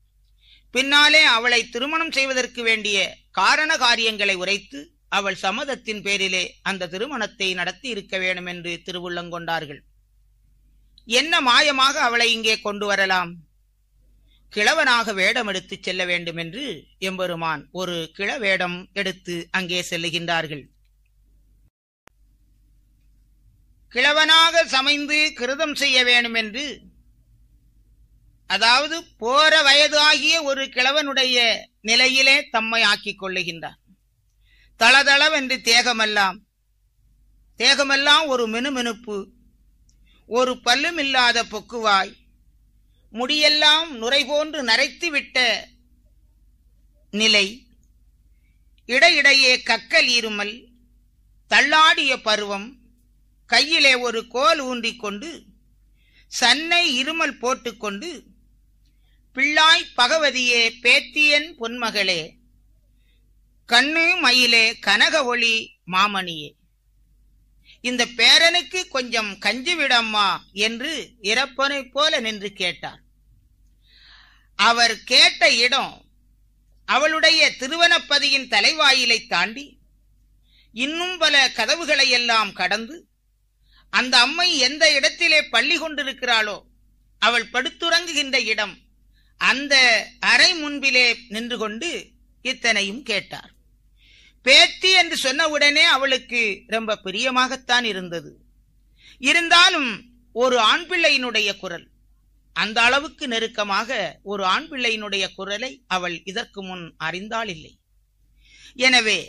பின்னாலே அவளை திருமணம் செய்வதற்கு வேண்டிய காரண காரியங்களை உரைத்து அவள் சம்மதத்தின் பேரிலே அந்த திருமணத்தை நடத்தி இருக்க வேண்டும் என்று திருவுள்ளங்கொண்டார்கள். என்ன மாயமாக அவளை இங்கே கொண்டு வரலாம்? கிழவனாக வேடம் எடுத்து செல்ல வேண்டும் என்று எம்பெருமான் ஒரு கிழவேடம் எடுத்து அங்கே செல்லுகின்றார்கள். கிழவனாக சமைந்து கிருதம் செய்ய வேண்டும் என்று, அதாவது போற வயது ஆகிய ஒரு கிழவனுடைய நிலையிலே தம்மை ஆக்கிக் கொள்ளுகின்றார். தளதளவென்று தேகமெல்லாம் ஒரு மினுமினுப்பு, ஒரு பல்லுமில்லாத பொக்குவாய், முடியெல்லாம் நுரை போன்று நரைத்து விட்ட நிலை, இடையிடையே கக்கல் இருமல், தள்ளாடிய பருவம், கையிலே ஒரு கோல் ஊன்றிக் கொண்டு சன்னை இருமல் போட்டுக்கொண்டு, பிள்ளாய் பகவதியே பேத்தியன் பொன்மகளே, கண்ணு மயிலே கனக ஒளி மாமணியே, இந்த பேரனுக்கு கொஞ்சம் கஞ்சி விடம்மா என்று இறப்பனை போல நின்று கேட்டார். அவர் கேட்ட இடம் அவளுடைய திருவனப்பதியின் தலைவாயிலை தாண்டி இன்னும் பல கதவுகளை எல்லாம் கடந்து, அந்த அம்மை எந்த இடத்திலே பள்ளி கொண்டிருக்கிறாளோ அவள் படுத்துறங்குகின்ற இடம், அந்த அறை முன்பிலே நின்று கொண்டு இத்தனையும் கேட்டார். பேத்தி என்று சொன்னவுடனே அவளுக்கு ரொம்ப பிரியமாகத்தான் இருந்தது. இருந்தாலும் ஒரு ஆண் பிள்ளையினுடைய குரல், அந்த அளவுக்கு நெருக்கமாக ஒரு ஆண் பிள்ளையினுடைய குரலை அவள் இதற்கு முன் அறிந்தாள் இல்லை. எனவே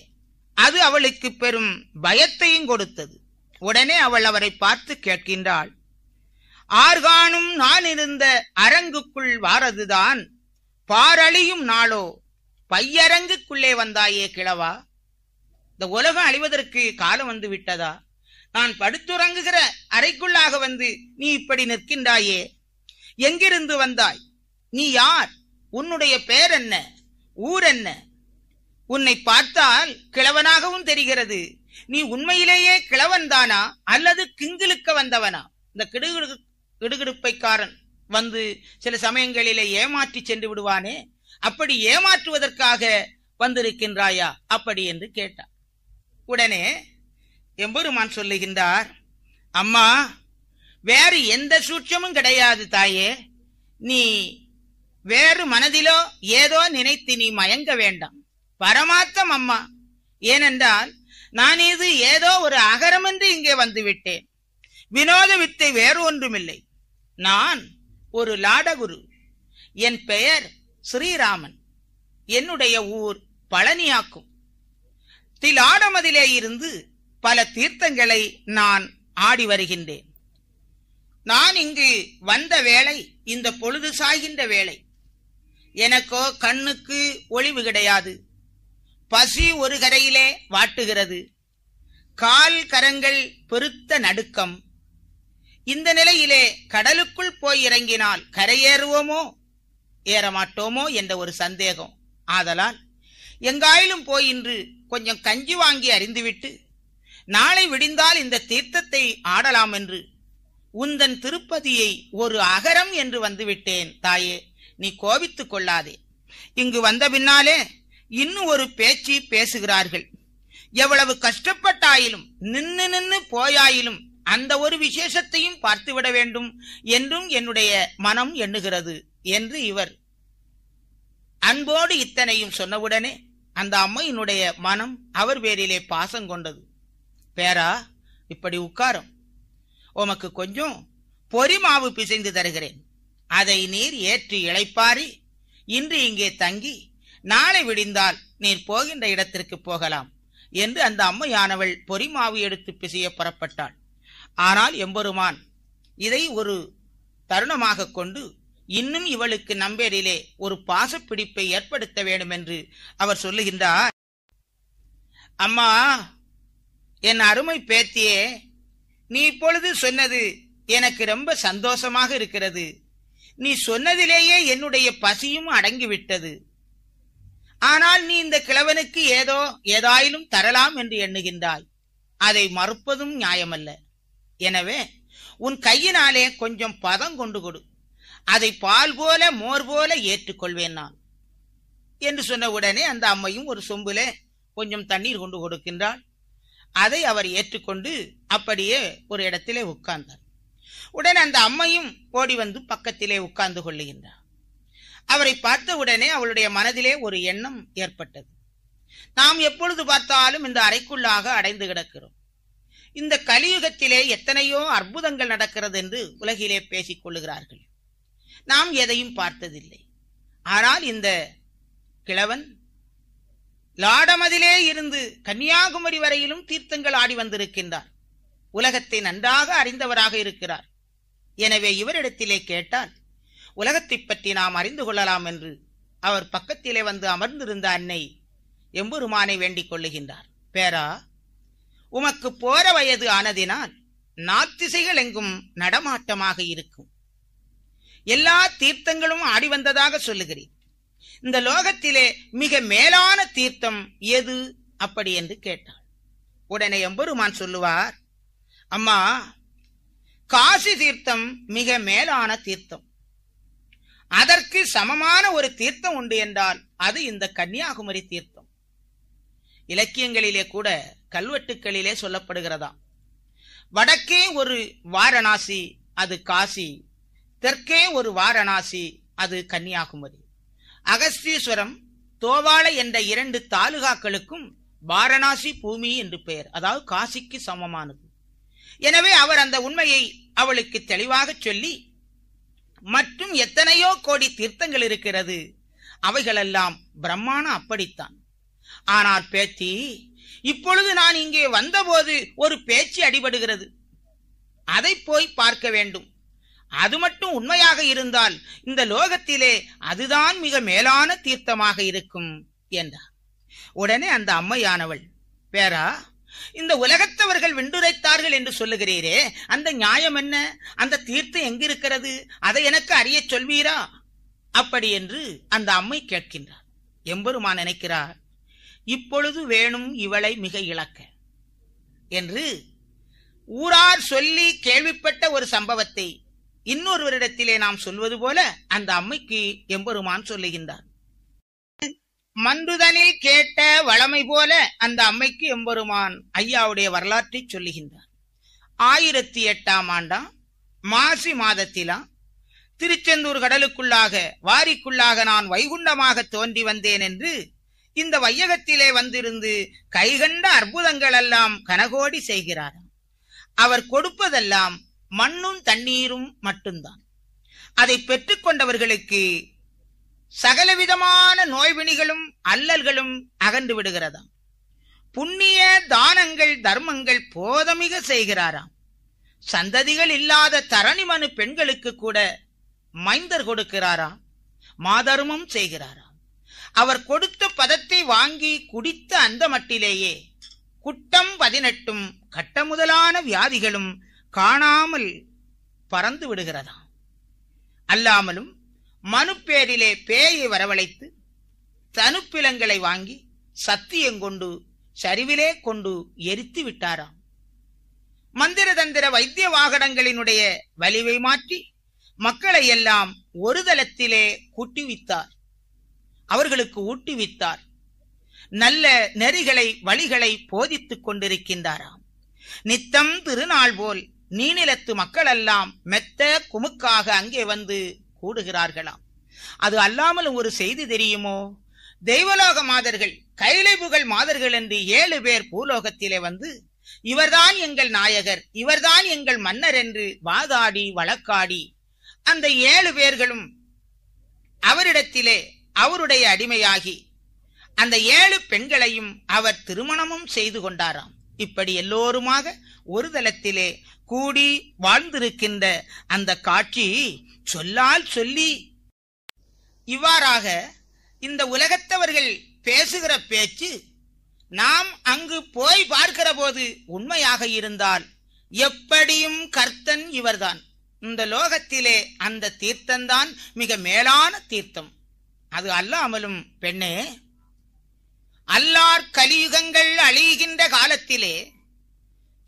அது அவளுக்கு பெரும் பயத்தையும் கொடுத்தது. உடனே அவள் அவரை பார்த்து கேட்கின்றாள், ஆர்கானும் நான் இருந்த அரங்குக்குள் வாரதுதான், பாரழியும் நாளோ பையரங்குக்குள்ளே வந்தாயே கிழவா, இந்த உலகம் அழிவதற்கு காலம் வந்து விட்டதா? நான் படுத்துறங்குகிற அறைக்குள்ளாக வந்து நீ இப்படி நிற்கின்றாயே, எங்கிருந்து வந்தாய்? நீ யார்? உன்னுடைய பெயர் என்ன? ஊர் என்ன? உன்னை பார்த்தால் கிழவனாகவும் தெரிகிறது. நீ உண்மையிலேயே கிழவன்தானா அல்லது கிங்கிழுக்க வந்தவனா? இந்த கிடுகிடுப்பைக்காரன் வந்து சில சமயங்களிலே ஏமாற்றி சென்று விடுவானே, அப்படி ஏமாற்றுவதற்காக வந்திருக்கின்றாயா அப்படி என்று கேட்டார். உடனே எம்பெருமான் சொல்லுகின்றார், அம்மா, வேறு எந்த சூட்சமும் கிடையாது தாயே, நீ வேறு மனதிலோ ஏதோ நினைத்து நீ மயங்க வேண்டாம். பரமார்த்தம் அம்மா. ஏனென்றால் நான் இது ஏதோ ஒரு அகரம் என்று இங்கே வந்துவிட்டேன். வினோத வித்தை வேறு ஒன்றுமில்லை. நான் ஒரு லாடகுரு. என் பெயர் ஸ்ரீராமன். என்னுடைய ஊர் பழனியாக்கும். திலாடமதிலே இருந்து பல தீர்த்தங்களை நான் ஆடி வருகின்றேன். நான் இங்கு வந்த வேளை இந்த பொழுது சாய்கின்ற வேளை. எனக்கோ கண்ணுக்கு ஒளிவு கிடையாது. பசி ஒரு கரையிலே வாட்டுகிறது. கால் கரங்கள் பெருத்த நடுக்கம். இந்த நிலையிலே கடலுக்குள் போய் இறங்கினால் கரையேறுவோமோ ஏறமாட்டோமோ என்ற ஒரு சந்தேகம். ஆதலால் எங்காயிலும் போய் இன்று கொஞ்சம் கஞ்சி வாங்கி அறிந்துவிட்டு நாளை விடிந்தால் இந்த தீர்த்தத்தை ஆடலாம் என்று உந்தன் திருப்பதியை ஒரு அகரம் என்று வந்துவிட்டேன். தாயே, நீ கோபித்துக் கொள்ளாதே. இங்கு வந்த பின்னாலே இன்னும் ஒரு பேச்சு பேசுகிறார்கள். எவ்வளவு கஷ்டப்பட்டாயிலும் நின்னு நின்னு போயாயிலும் அந்த ஒரு விசேஷத்தையும் பார்த்துவிட வேண்டும் என்றும் என்னுடைய மனம் எண்ணுகிறது என்று இவர் அன்போடு இத்தனையும் சொன்னவுடனே அந்த அம்மையினுடைய மனம் அவர் பேரிலே பாசம் கொண்டது. பேரா, இப்படி உட்காரும், உமக்கு கொஞ்சம் பொறி மாவு பிசைந்து தருகிறேன். அதை நீர் ஏற்றி இளைப்பாரி இன்று இங்கே தங்கி நாளை விடிந்தால் நீர் போகின்ற இடத்திற்கு போகலாம் என்று அந்த அம்மையானவள் பொறிமாவு எடுத்து பிசைய புறப்பட்டாள். ஆனால் எம்பெருமான் இதை ஒரு தருணமாக கொண்டு இன்னும் இவளுக்கு நம்பேரிலே ஒரு பாசப்பிடிப்பை ஏற்படுத்த வேண்டும் என்று அவர் சொல்லுகின்றார். அம்மா, என் அருமை பேத்தியே, நீ இப்பொழுது சொன்னது எனக்கு ரொம்ப சந்தோஷமாக இருக்கிறது. நீ சொன்னதிலேயே என்னுடைய பசியும் அடங்கிவிட்டது. ஆனால் நீ இந்த கிழவனுக்கு ஏதாயிலும் தரலாம் என்று எண்ணுகின்றாய். அதை மறுப்பதும் நியாயமல்ல. எனவே உன் கையினாலே கொஞ்சம் பதம் கொண்டு கொடு. அதை பால் போல மோர் போல ஏற்றுக்கொள்வேன் நான் என்று சொன்னவுடனே அந்த அம்மையும் ஒரு சொம்புல கொஞ்சம் தண்ணீர் கொண்டு கொடுக்கின்றாள். அதை அவர் ஏற்றுக்கொண்டு அப்படியே ஒரு இடத்திலே உட்கார்ந்தார். உடனே அந்த அம்மையும் ஓடி வந்து பக்கத்திலே உட்கார்ந்து கொள்ளுகின்றார். அவரை பார்த்தவுடனே அவளுடைய மனதிலே ஒரு எண்ணம் ஏற்பட்டது. நாம் எப்பொழுது பார்த்தாலும் இந்த அறைக்குள்ளாக அடைந்து கிடக்கிறோம். இந்த கலியுகத்திலே எத்தனையோ அற்புதங்கள் நடக்கிறது என்று உலகிலே பேசிக் கொள்ளுகிறார்கள். நாம் எதையும் பார்த்ததில்லை. ஆனால் இந்த கிழவன் லாடமதிலே இருந்து கன்னியாகுமரி வரையிலும் தீர்த்தங்கள் ஆடி வந்திருக்கின்றார். உலகத்தை நன்றாக அறிந்தவராக இருக்கிறார். எனவே இவரிடத்திலே கேட்டால் உலகத்தை பற்றி நாம் அறிந்து கொள்ளலாம் என்று அவர் பக்கத்திலே வந்து அமர்ந்திருந்த அன்னை எம்பெருமானை வேண்டிக் கொள்ளுகின்றார். பேரா, உமக்கு போற வயது ஆனதினால் நாத்திசைகள் எங்கும் நடமாட்டமாக இருக்கும். எல்லா தீர்த்தங்களும் ஆடி வந்ததாக சொல்லுகிறேன். இந்த லோகத்திலே மிக மேலான தீர்த்தம் எது அப்படி என்று கேட்டாள். உடனே எம்பெருமான் சொல்லுவார், அம்மா, காசி தீர்த்தம் மிக மேலான தீர்த்தம். அதற்கு சமமான ஒரு தீர்த்தம் உண்டு என்றால் அது இந்த கன்னியாகுமரி தீர்த்தம். இலக்கியங்களிலே கூட கல்வெட்டுக்களிலே சொல்லப்படுகிறதாம். வடக்கே ஒரு வாரணாசி, அது காசி. தெற்கே ஒரு வாரணாசி, அது கன்னியாகுமரி. அகஸ்தீஸ்வரம், தோவாளை என்ற 2 தாலுகாக்களுக்கும் வாரணாசி பூமி என்று பெயர். அதாவது காசிக்கு சமமானது. எனவே அவர் அந்த உண்மையை அவளுக்கு தெளிவாக சொல்லி, மற்றும் எத்தனையோ கோடி தீர்த்தங்கள் இருக்கிறது, அவைகளெல்லாம் பிரம்மாண்டம் அப்படித்தான். ஆனால் பேத்தி, இப்பொழுது நான் இங்கே வந்தபோது ஒரு பேச்சு அடிபடுகிறது. அதை போய் பார்க்க வேண்டும். அது மட்டும் உண்மையாக இருந்தால் இந்த லோகத்திலே அதுதான் மிக மேலான தீர்த்தமாக இருக்கும் என்றார். உடனே அந்த அம்மையானவள், பேரா, இந்த உலகத்தவர்கள் வெண்டுரைத்தார்கள் என்று சொல்லுகிறீரே, அந்த நியாயம் என்ன? அந்த தீர்த்தம் எங்கிருக்கிறது? அதை எனக்கு அறிய சொல்வீரா? அப்படி என்று அந்த அம்மை கேட்கின்றார். எம்பெருமான் நினைக்கிறார், இப்பொழுது வேணும் இவளை மிக இழக்க என்று ஊரார் சொல்லி கேள்விப்பட்ட ஒரு சம்பவத்தை இன்னொருவரிடத்திலே நாம் சொல்வது போல அந்த அம்மைக்கு எம்பெருமான் சொல்லுகின்றார். மன்றுதனில் கேட்ட வளமை போல அந்த அம்மைக்கு எம்பெருமான் ஐயாவுடைய வரலாற்றை சொல்லுகின்றார். 1008ஆம் ஆண்டாம் மாசி மாதத்திலா திருச்செந்தூர் கடலுக்குள்ளாக வாரிக்குள்ளாக நான் வைகுண்டமாக தோன்றி வந்தேன் என்று இந்த வையகத்திலே வந்திருந்து கைகண்ட அற்புதங்கள் எல்லாம் கனகோடி செய்கிறார். அவர் கொடுப்பதெல்லாம் மண்ணும் தண்ணீரும் மட்டும்தான். அதை பெற்றுக்கொண்டவர்களுக்கு சகலவிதமான நோய்வினிகளும் அல்லல்களும் அகன்று விடுகிறதாம். புண்ணிய தானங்கள் தர்மங்கள் போதமிக செய்கிறாராம். சந்ததிகள் இல்லாத தரணிமனு பெண்களுக்கு கூட மைந்தர் கொடுக்கிறாராம். மாதர்மம் செய்கிறாராம். அவர் கொடுத்த பதத்தை வாங்கி குடித்த அந்த மட்டிலேயே குட்டம் 18 கட்ட முதலான வியாதிகளும் காணாமல் பறந்து விடுகிறதாம். அல்லாமலும் மனு பேரிலே பேயை வரவழைத்து தனுப்பிலங்களை வாங்கி சத்தியங்கொண்டு சரிவிலே கொண்டு எரித்து விட்டாராம். மந்திர தந்திர வைத்திய வாகனங்களினுடைய வலிவை மாற்றி மக்களை எல்லாம் ஒரு தளத்திலே கூட்டுவித்தார். அவர்களுக்கு ஊட்டுவித்தார். நல்ல நெறிகளை வழிகளை போதித்துக் கொண்டிருக்கின்றாராம். நித்தம் திருநாள் போல் நீநிலத்து மக்களெல்லாம் மெத்த குமுக்காக அங்கே வந்து கூடுகிறார்களாம். அது அல்லாமலும் ஒரு செய்தி தெரியுமோ? தெய்வலோக மாதர்கள், கைலை புகழ் மாதர்கள் என்று 7 பேர் பூலோகத்திலே வந்து இவர்தான் எங்கள் நாயகர், இவர்தான் எங்கள் மன்னர் என்று வாதாடி வழக்காடி அந்த 7 பேர்களும் அவரிடத்திலே அவருடைய அடிமையாகி அந்த 7 பெண்களையும் அவர் திருமணமும் செய்து கொண்டாராம். இப்படி எல்லோருமாக ஒரு தளத்திலே கூடி வாழ்ந்திருக்கின்ற அந்த காட்சி சொல்லால் சொல்லி இவ்வாறாக இந்த உலகத்தவர்கள் பேசுகிற பேச்சு நாம் அங்கு போய் பார்க்கிற போது உண்மையாக இருந்தால் எப்படியும் கர்த்தன் இவர்தான். இந்த லோகத்திலே அந்த தீர்த்தம்தான் மிக மேலான தீர்த்தம். அது அல்லாமலும் பெண்ணே, அல்லார் கலியுகங்கள் அழிகின்ற காலத்திலே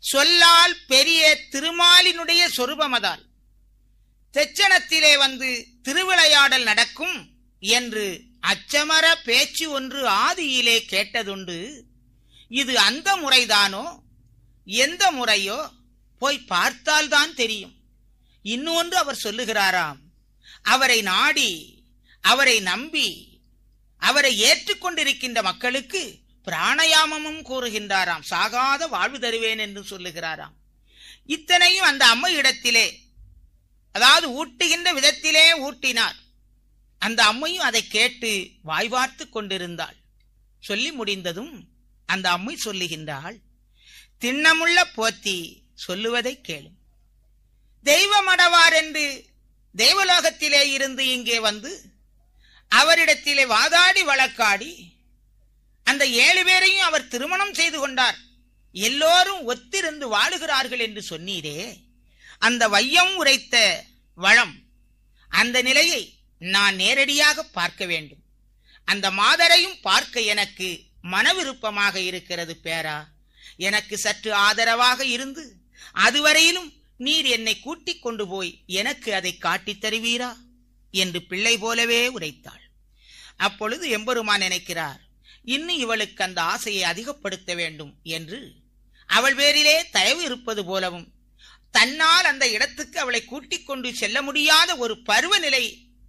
சொல்லால் பெரிய திருமாலினுடைய சொரூபமதால் தெச்சனத்திலே வந்து திருவிளையாடல் நடக்கும் என்று அச்சமர பேச்சு ஒன்று ஆதியிலே கேட்டதுண்டு. இது அந்த முறைதானோ எந்த முறையோ போய் பார்த்தால்தான் தெரியும். இன்னொன்று அவர் சொல்லுகிறாராம், அவரை நாடி அவரை நம்பி அவரை ஏற்றுக்கொண்டிருக்கின்ற மக்களுக்கு பிராணயாமமும் கூறுகின்றாராம். சாகாத வாழ்வு தருவேன் என்று சொல்லுகிறாராம். இத்தனையும் அந்த அம்மை இடத்திலே, அதாவது ஊட்டுகின்ற விதத்திலே ஊட்டினார். அந்த அம்மையும் அதை கேட்டு வாய்வார்த்து கொண்டிருந்தாள். சொல்லி முடிந்ததும் அந்த அம்மை சொல்லுகின்றாள், திண்ணமுள்ள போத்தி சொல்லுவதை கேளும். தெய்வமடவார் என்று தெய்வலோகத்திலே இருந்து இங்கே வந்து அவரிடத்திலே வாதாடி வழக்காடி அந்த 7 பேரையும் அவர் திருமணம் செய்து கொண்டார். எல்லோரும் ஒத்திருந்து வாழுகிறார்கள் என்று சொன்னீரே, அந்த வையம் உரைத்த வளம், அந்த நிலையை நான் நேரடியாக பார்க்க வேண்டும். அந்த மாதரையும் பார்க்க எனக்கு மனவிருப்பமாக இருக்கிறது பேரா. எனக்கு சற்று ஆதரவாக இருந்து அதுவரையிலும் நீர் என்னை கூட்டிக் கொண்டு போய் எனக்கு அதை காட்டித் தருவீரா என்று பிள்ளை போலவே உரைத்தாள். அப்பொழுது எம்பெருமான் நினைக்கிறார், இன்னும் இவளுக்கு அந்த ஆசையை அதிகப்படுத்த வேண்டும் என்று அவள் பேரிலே தயவு இருப்பது போலவும் தன்னால் அந்த இடத்துக்கு அவளை கூட்டிக் கொண்டு செல்ல முடியாத ஒரு பருவநிலை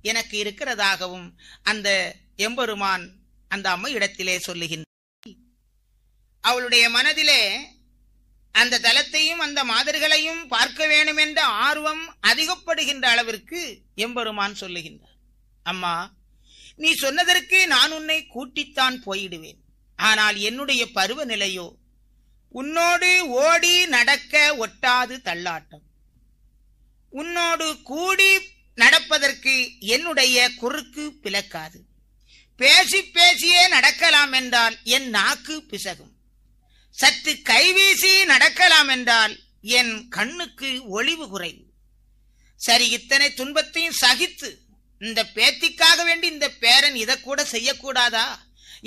எனக்கு இருக்கிறதாகவும் அந்த எம்பெருமான் அந்த அம்மை இடத்திலே சொல்லுகின்றார். அவளுடைய மனதிலே அந்த தலத்தையும் அந்த மாதர்களையும் பார்க்க வேண்டும் என்ற ஆர்வம் அதிகப்படுகின்ற அளவிற்கு எம்பெருமான் சொல்லுகின்றார், அம்மா, நீ சொன்னதற்கு நான் உன்னை கூட்டித்தான் போயிடுவேன். ஆனால் என்னுடைய பருவநிலையோ உன்னோடு ஓடி நடக்க ஒட்டாது தள்ளாட்டம். உன்னோடு கூடி நடப்பதற்கு என்னுடைய குறுக்கு பிளக்காது. பேசி பேசியே நடக்கலாம் என்றால் என் நாக்கு பிசகும். சற்று கைவீசி நடக்கலாம் என்றால் என் கண்ணுக்கு ஒளிவு குறைவு. சரி, இத்தனை துன்பத்தையும் சகித்து இந்த பேத்திக்காக வேண்டி இந்த பேரன் இதை கூட செய்யக்கூடாதா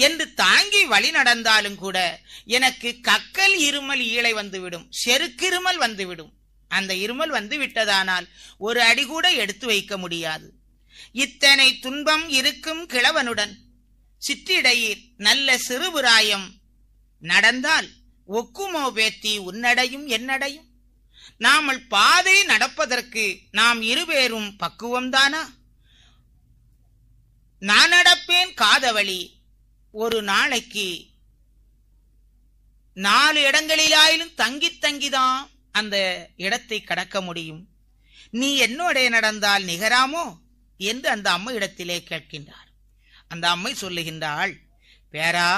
என்று தாங்கி வழி நடந்தாலும் கூட எனக்கு கக்கல் இருமல் ஈழை வந்துவிடும், செருக்கிருமல் வந்துவிடும். அந்த இருமல் வந்து விட்டதானால் ஒரு அடி கூட எடுத்து வைக்க முடியாது. இத்தனை துன்பம் இருக்கும் கிழவனுடன் சிற்றிடையில் நல்ல சிறுபுராயம் நடந்தால் ஒக்குமோ பேத்தி உன்னடையும் என்னடையும்? நாமல் பாதை நடப்பதற்கு நாம் இருவேரும் பக்குவம்தானா? நான் நடப்பேன் காதவழி, ஒரு நாளைக்கு 4 இடங்களிலாயிலும் தங்கி தங்கிதான் அந்த இடத்தை கடக்க முடியும். நீ என்னோட நடந்தால் நிகராமோ என்று அந்த அம்மை இடத்திலே கேட்கின்றார். அந்த அம்மை சொல்லுகின்றாள், பேரா,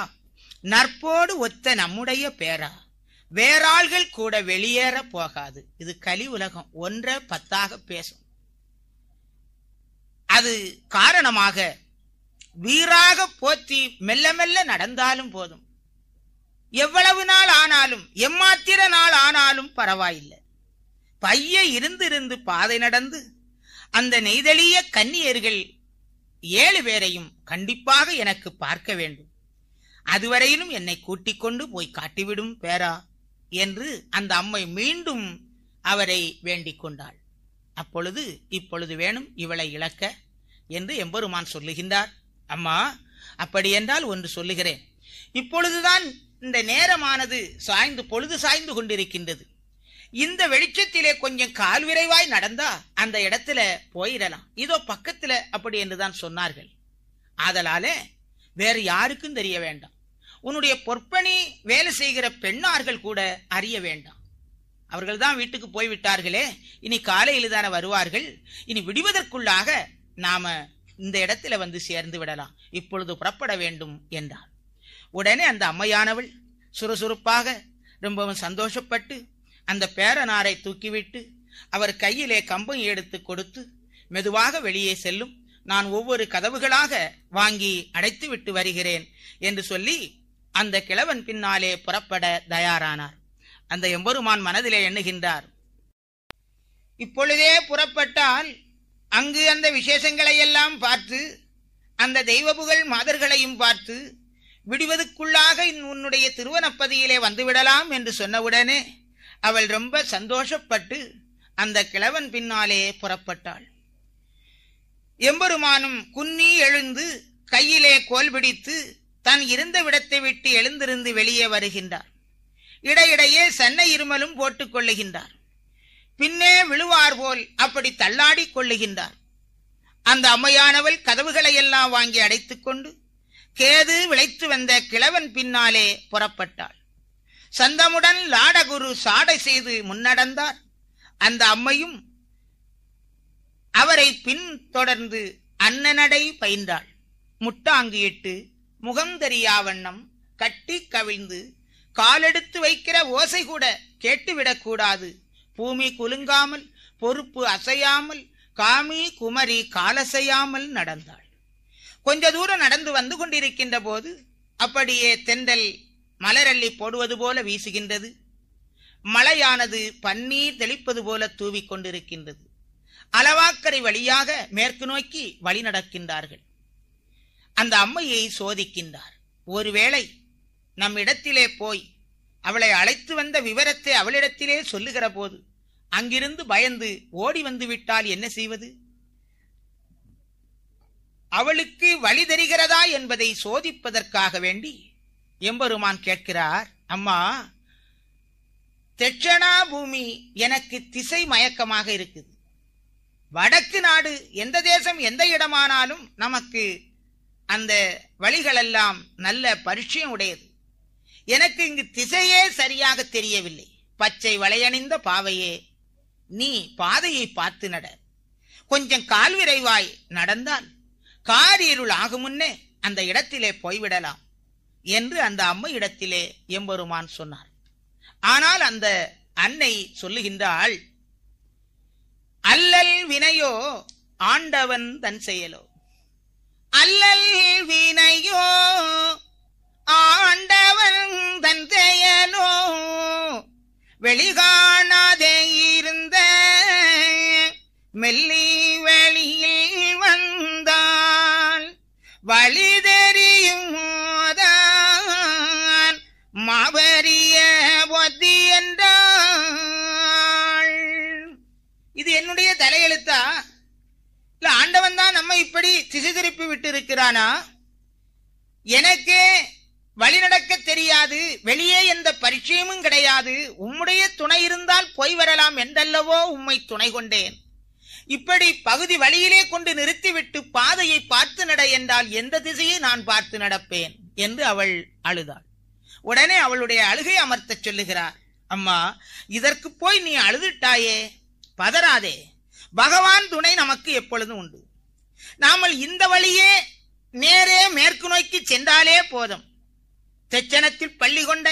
நற்போடு ஒத்த நம்முடைய பேரா, வேறாள்கள் கூட வெளியேற போகாது. இது கலி உலகம், 1 10 பேசும். அது காரணமாக வீராக போத்தி மெல்ல மெல்ல நடந்தாலும் போதும். எவ்வளவு நாள் ஆனாலும், எம்மாத்திர நாள் ஆனாலும் பரவாயில்லை. பைய இருந்து பாதை நடந்து அந்த நெய்தலிய கன்னியர்கள் 7 பேரையும் கண்டிப்பாக எனக்கு பார்க்க வேண்டும். அதுவரையிலும் என்னை கூட்டிக் கொண்டு போய் காட்டிவிடும் பேரா என்று அந்த அம்மை மீண்டும் அவரை வேண்டிக் கொண்டாள். அப்பொழுது இப்பொழுது வேணும் இவளை இழக்க என்று எம்பெருமான் சொல்லுகின்றார். அம்மா, அப்படி என்றால் ஒன்று சொல்லுகிறேன். இப்பொழுதுதான் இந்த நேரமானது பொழுது சாய்ந்து கொண்டிருக்கின்றது. இந்த வெளிச்சத்திலே கொஞ்சம் கால் விரைவாய் நடந்தா அந்த இடத்துல போயிடலாம். இதோ பக்கத்துல அப்படி என்றுதான் சொன்னார்கள். ஆதலாலே வேறு யாருக்கும் தெரிய வேண்டாம். உன்னுடைய பொற்பணி வேலை செய்கிற பெண்ணார்கள் கூட அறிய வேண்டாம். அவர்கள் தான் வீட்டுக்கு போய்விட்டார்களே, இனி காலையில் தானே வருவார்கள். இனி விடுவதற்குள்ளாக நாம இந்த இடத்துல வந்து சேர்ந்து விடலாம். இப்பொழுது புறப்பட வேண்டும் என்றார். உடனே அந்த அம்மையானவள் சுறுசுறுப்பாக ரொம்பவும் சந்தோஷப்பட்டு அந்த பேரனாரை தூக்கிவிட்டு அவர் கையிலே கம்பம் எடுத்து கொடுத்து மெதுவாக வெளியே செல்லும், நான் ஒவ்வொரு கதவுகளாக வாங்கி அடைத்து விட்டு வருகிறேன் என்று சொல்லி அந்த கிழவன் பின்னாலே புறப்பட தயாரானார். அந்த எம்பெருமான் மனதிலே எண்ணுகின்றார், இப்பொழுதே புறப்பட்டால் அங்கு அந்த விசேஷங்களை எல்லாம் பார்த்து அந்த தெய்வபுகழ் மாதர்களையும் பார்த்து விடுவதற்குள்ளாக உன்னுடைய திருவனப்பதியிலே வந்துவிடலாம் என்று சொன்னவுடனே அவள் ரொம்ப சந்தோஷப்பட்டு அந்த கிழவன் பின்னாலே புறப்பட்டாள். எம்பெருமானும் குன்னி எழுந்து கையிலே கோல் பிடித்து தான் இருந்த விடத்தை விட்டு எழுந்திருந்து வெளியே வருகின்றார். இடையிடையே சன்ன இருமலும் போட்டுக் கொள்ளுகின்றார். பின்னே விழுவார் போல் அப்படி தள்ளாடி கொள்ளுகின்றார். அந்த அம்மையானவள் கதவுகளை எல்லாம் வாங்கி அடைத்துக் கொண்டு கேது விளைத்து வந்த கிழவன் பின்னாலே புறப்பட்டாள். சந்தமுடன் லாடகுரு சாடை செய்து முன்னடந்தார். அந்த அம்மையும் அவரை பின் தொடர்ந்து அன்னநடை பயின்றாள். முட்டாங்கு இட்டு முகந்தெரியா வண்ணம் கட்டி கவிழ்ந்து காலெடுத்து வைக்கிற ஓசை கூட கேட்டுவிடக் கூடாது. பூமி குலுங்காமல் பொறுப்பு அசையாமல் காமி குமரி காலசையாமல் நடந்தாள். கொஞ்ச தூரம் நடந்து வந்து கொண்டிருக்கின்ற போது அப்படியே தென்றல் மலரள்ளி போடுவது போல வீசுகின்றது. மழையானது பன்னீர் தெளிப்பது போல தூவி கொண்டிருக்கின்றது. அளவாக்கரை வழியாக மேற்கு நோக்கி வழி நடக்கின்றார்கள். அந்த அம்மையை சோதிக்கின்றார். ஒருவேளை நம் இடத்திலே போய் அவளை அழைத்து வந்த விவரத்தை அவளிடத்திலே சொல்லுகிற போது அங்கிருந்து பயந்து ஓடி வந்து விட்டால் என்ன செய்வது? அவளுக்கு வழி தெரிகிறதா என்பதை சோதிப்பதற்காக வேண்டி எம்பெருமான் கேட்கிறார், அம்மா, தெட்சணா பூமி எனக்கு திசை மயக்கமாக இருக்குது. வடக்கு நாடு எந்த தேசம் எந்த இடமானாலும் நமக்கு அந்த வழிகளெல்லாம் நல்ல பரிச்சயம் உடையது. எனக்கு இங்கு திசையே சரியாக தெரியவில்லை. பச்சை வளையணிந்த பாவையே, நீ பாதையை பார்த்து நட. கொஞ்சம் கால்விரைவாய் நடந்தால் காரிருள் ஆகும் முன்னே அந்த இடத்திலே போய்விடலாம் என்று அந்த அம்மை இடத்திலே எம்பெருமான் சொன்னார். ஆனால் அந்த அன்னை சொல்லுகின்றாள், அல்லல் வினையோ ஆண்டவன் தன் செயலோ. அல்லல் வினையோ ஆண்டவன் தன் செயலோ. வெளிகாணாதே இருந்த மெல்லி வெளியில் வந்தால் வழி தெரியும் மாவரிய பொத்தி என்றாள். இது என்னுடைய தலையெழுத்தா? இல்ல ஆண்டவன் தான் நம்ம இப்படி திசை திருப்பி விட்டு இருக்கிறானா? எனக்கே வழி நடக்க தெரியாது, வெளியே எந்த பரிச்சயமும் கிடையாது. உம்முடைய துணை இருந்தால் போய் வரலாம் என்றல்லவோ உம்மை துணை கொண்டேன். இப்படி பகுதி வழியிலே கொண்டு நிறுத்திவிட்டு பாதையை பார்த்து நட என்றால் எந்த திசையை நான் பார்த்து நடப்பேன் என்று அவள் அழுதாள். உடனே அவளுடைய அழுகை அமர்த்த சொல்லுகிறார், அம்மா, இதற்கு போய் நீ அழுதுட்டாயே, பதறாதே. பகவான் துணை நமக்கு எப்பொழுதும் உண்டு. நாமல் இந்த வழியே நேரே மேற்கு நோக்கி சென்றாலே போதும். தெச்சனத்தில் பள்ளி கொண்ட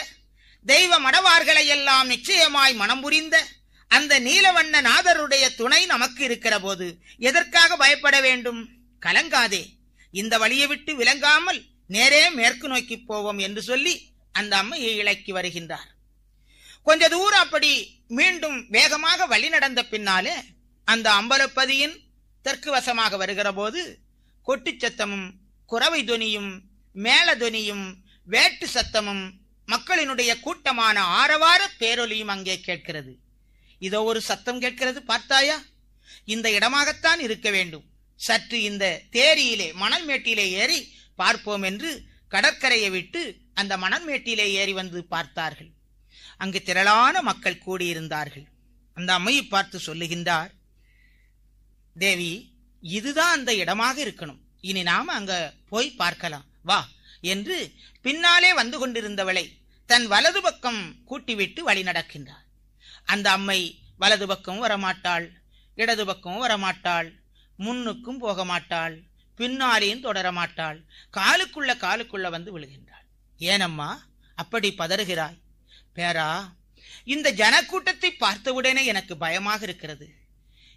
தெய்வ மடவார்களை எல்லாம் நிச்சயமாய் மனம் புரிந்த அந்த நீலவண்ண நாதருடைய துணை நமக்கு இருக்கிற போது எதற்காக பயப்பட வேண்டும்? கலங்காதே, இந்த வழியை விட்டு விலங்காமல் நேரே மேற்கு நோக்கி போவோம் என்று சொல்லி அந்த அம்மையை இலக்கி வருகின்றார். கொஞ்ச தூரம் அப்படி மீண்டும் வேகமாக வழி நடந்த பின்னாலே அந்த அம்பலப்பதியின் தெற்கு வசமாக வருகிற போது கொட்டு சத்தமும் குரவை துனியும் மேள துனியும் வேட்டு சத்தமும் மக்களினுடைய கூட்டமான ஆரவார பேரொலியும் அங்கே கேட்கிறது. இதோ ஒரு சத்தம் கேட்கிறது, பார்த்தாயா? இந்த இடமாகத்தான் இருக்க வேண்டும். சற்று இந்த தேரியிலே மணல் மேட்டிலே ஏறி பார்ப்போம் என்று கடற்கரையை விட்டு அந்த மணல் மேட்டிலே ஏறி வந்து பார்த்தார்கள். அங்கு திரளான மக்கள் கூடியிருந்தார்கள். அந்த அம்மையை பார்த்து சொல்லுகின்றார், தேவி, இதுதான் அந்த இடமாக இருக்கணும். இனி நாம அங்க போய் பார்க்கலாம், வா என்று பின்னாலே வந்து கொண்டிருந்தவளை தன் வலது பக்கம் கூட்டிவிட்டு வழி நடக்கின்றார். அந்த அம்மை வலது பக்கம் வரமாட்டாள், இடது பக்கம் வரமாட்டாள், முன்னுக்கும் போக மாட்டாள், பின்னாலேயும் தொடர மாட்டாள். காலுக்குள்ள வந்து விழுகின்றாள். ஏனம்மா அப்படி பதறுகிறாய்? பேரா, இந்த ஜனக்கூட்டத்தை பார்த்தவுடனே எனக்கு பயமாக இருக்கிறது.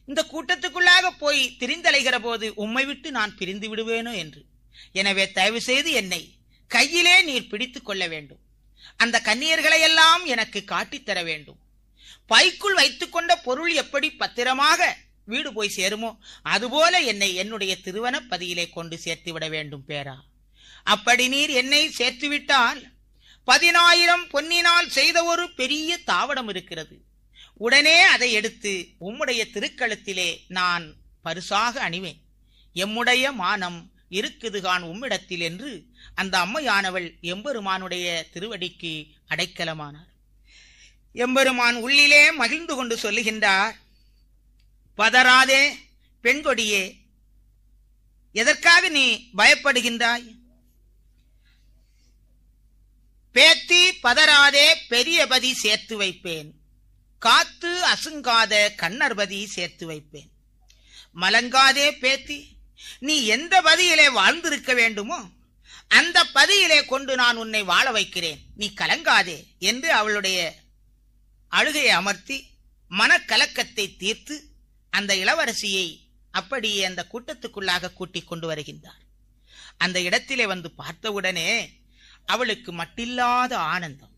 இந்த கூட்டத்துக்குள்ளாக போய் திரிந்தலைகிற போது உம்மை விட்டு நான் பிரிந்து விடுவேனோ என்று. எனவே தயவு செய்து என்னை கையிலே நீர் பிடித்துக் கொள்ள வேண்டும். அந்த கன்னியர்களை எல்லாம் எனக்கு காட்டித்தர வேண்டும். பைக்குள் வைத்துக் கொண்ட பொருள் எப்படி பத்திரமாக வீடு போய் சேருமோ அதுபோல என்னை என்னுடைய திருவனப்பதியிலே கொண்டு சேர்த்து விட வேண்டும் பேரா. அப்படி நீர் என்னை சேர்த்துவிட்டால் 10,000 பொன்னினால் செய்த ஒரு பெரிய தாவடம் இருக்கிறது. உடனே அதை எடுத்து உம்முடைய திருக்கழுத்திலே நான் பரிசாக அணிவேன். எம்முடைய மானம் இருக்குதுகான் உம்மிடத்தில் என்று அந்த அம்மையானவள் எம்பெருமானுடைய திருவடிக்கு அடைக்கலமானார். எம்பெருமான் உள்ளிலே மகிழ்ந்து கொண்டு சொல்லுகின்றார், பதறாதே பெண்கொடியே, எதற்காக நீ பயப்படுகின்றாய்? பேத்தி பதறாதே, பெரியபதி சேர்த்து வைப்பேன். காத்து அசுங்காத கண்ணர்பதி சேர்த்து வைப்பேன். மலங்காதே பேத்தி, நீ எந்த பதியிலே வாழ்ந்திருக்க வேண்டுமோ அந்த பதியிலே கொண்டு நான் உன்னை வாழ வைக்கிறேன். நீ கலங்காதே என்று அவளுடைய அழுகையை அமர்த்தி மனக்கலக்கத்தை தீர்த்து அந்த இளவரசியை அப்படியே அந்த கூட்டத்துக்குள்ளாக கூட்டிக் கொண்டு வருகின்றார். அந்த இடத்திலே வந்து பார்த்தவுடனே அவளுக்கு மட்டில்லாத ஆனந்தம்.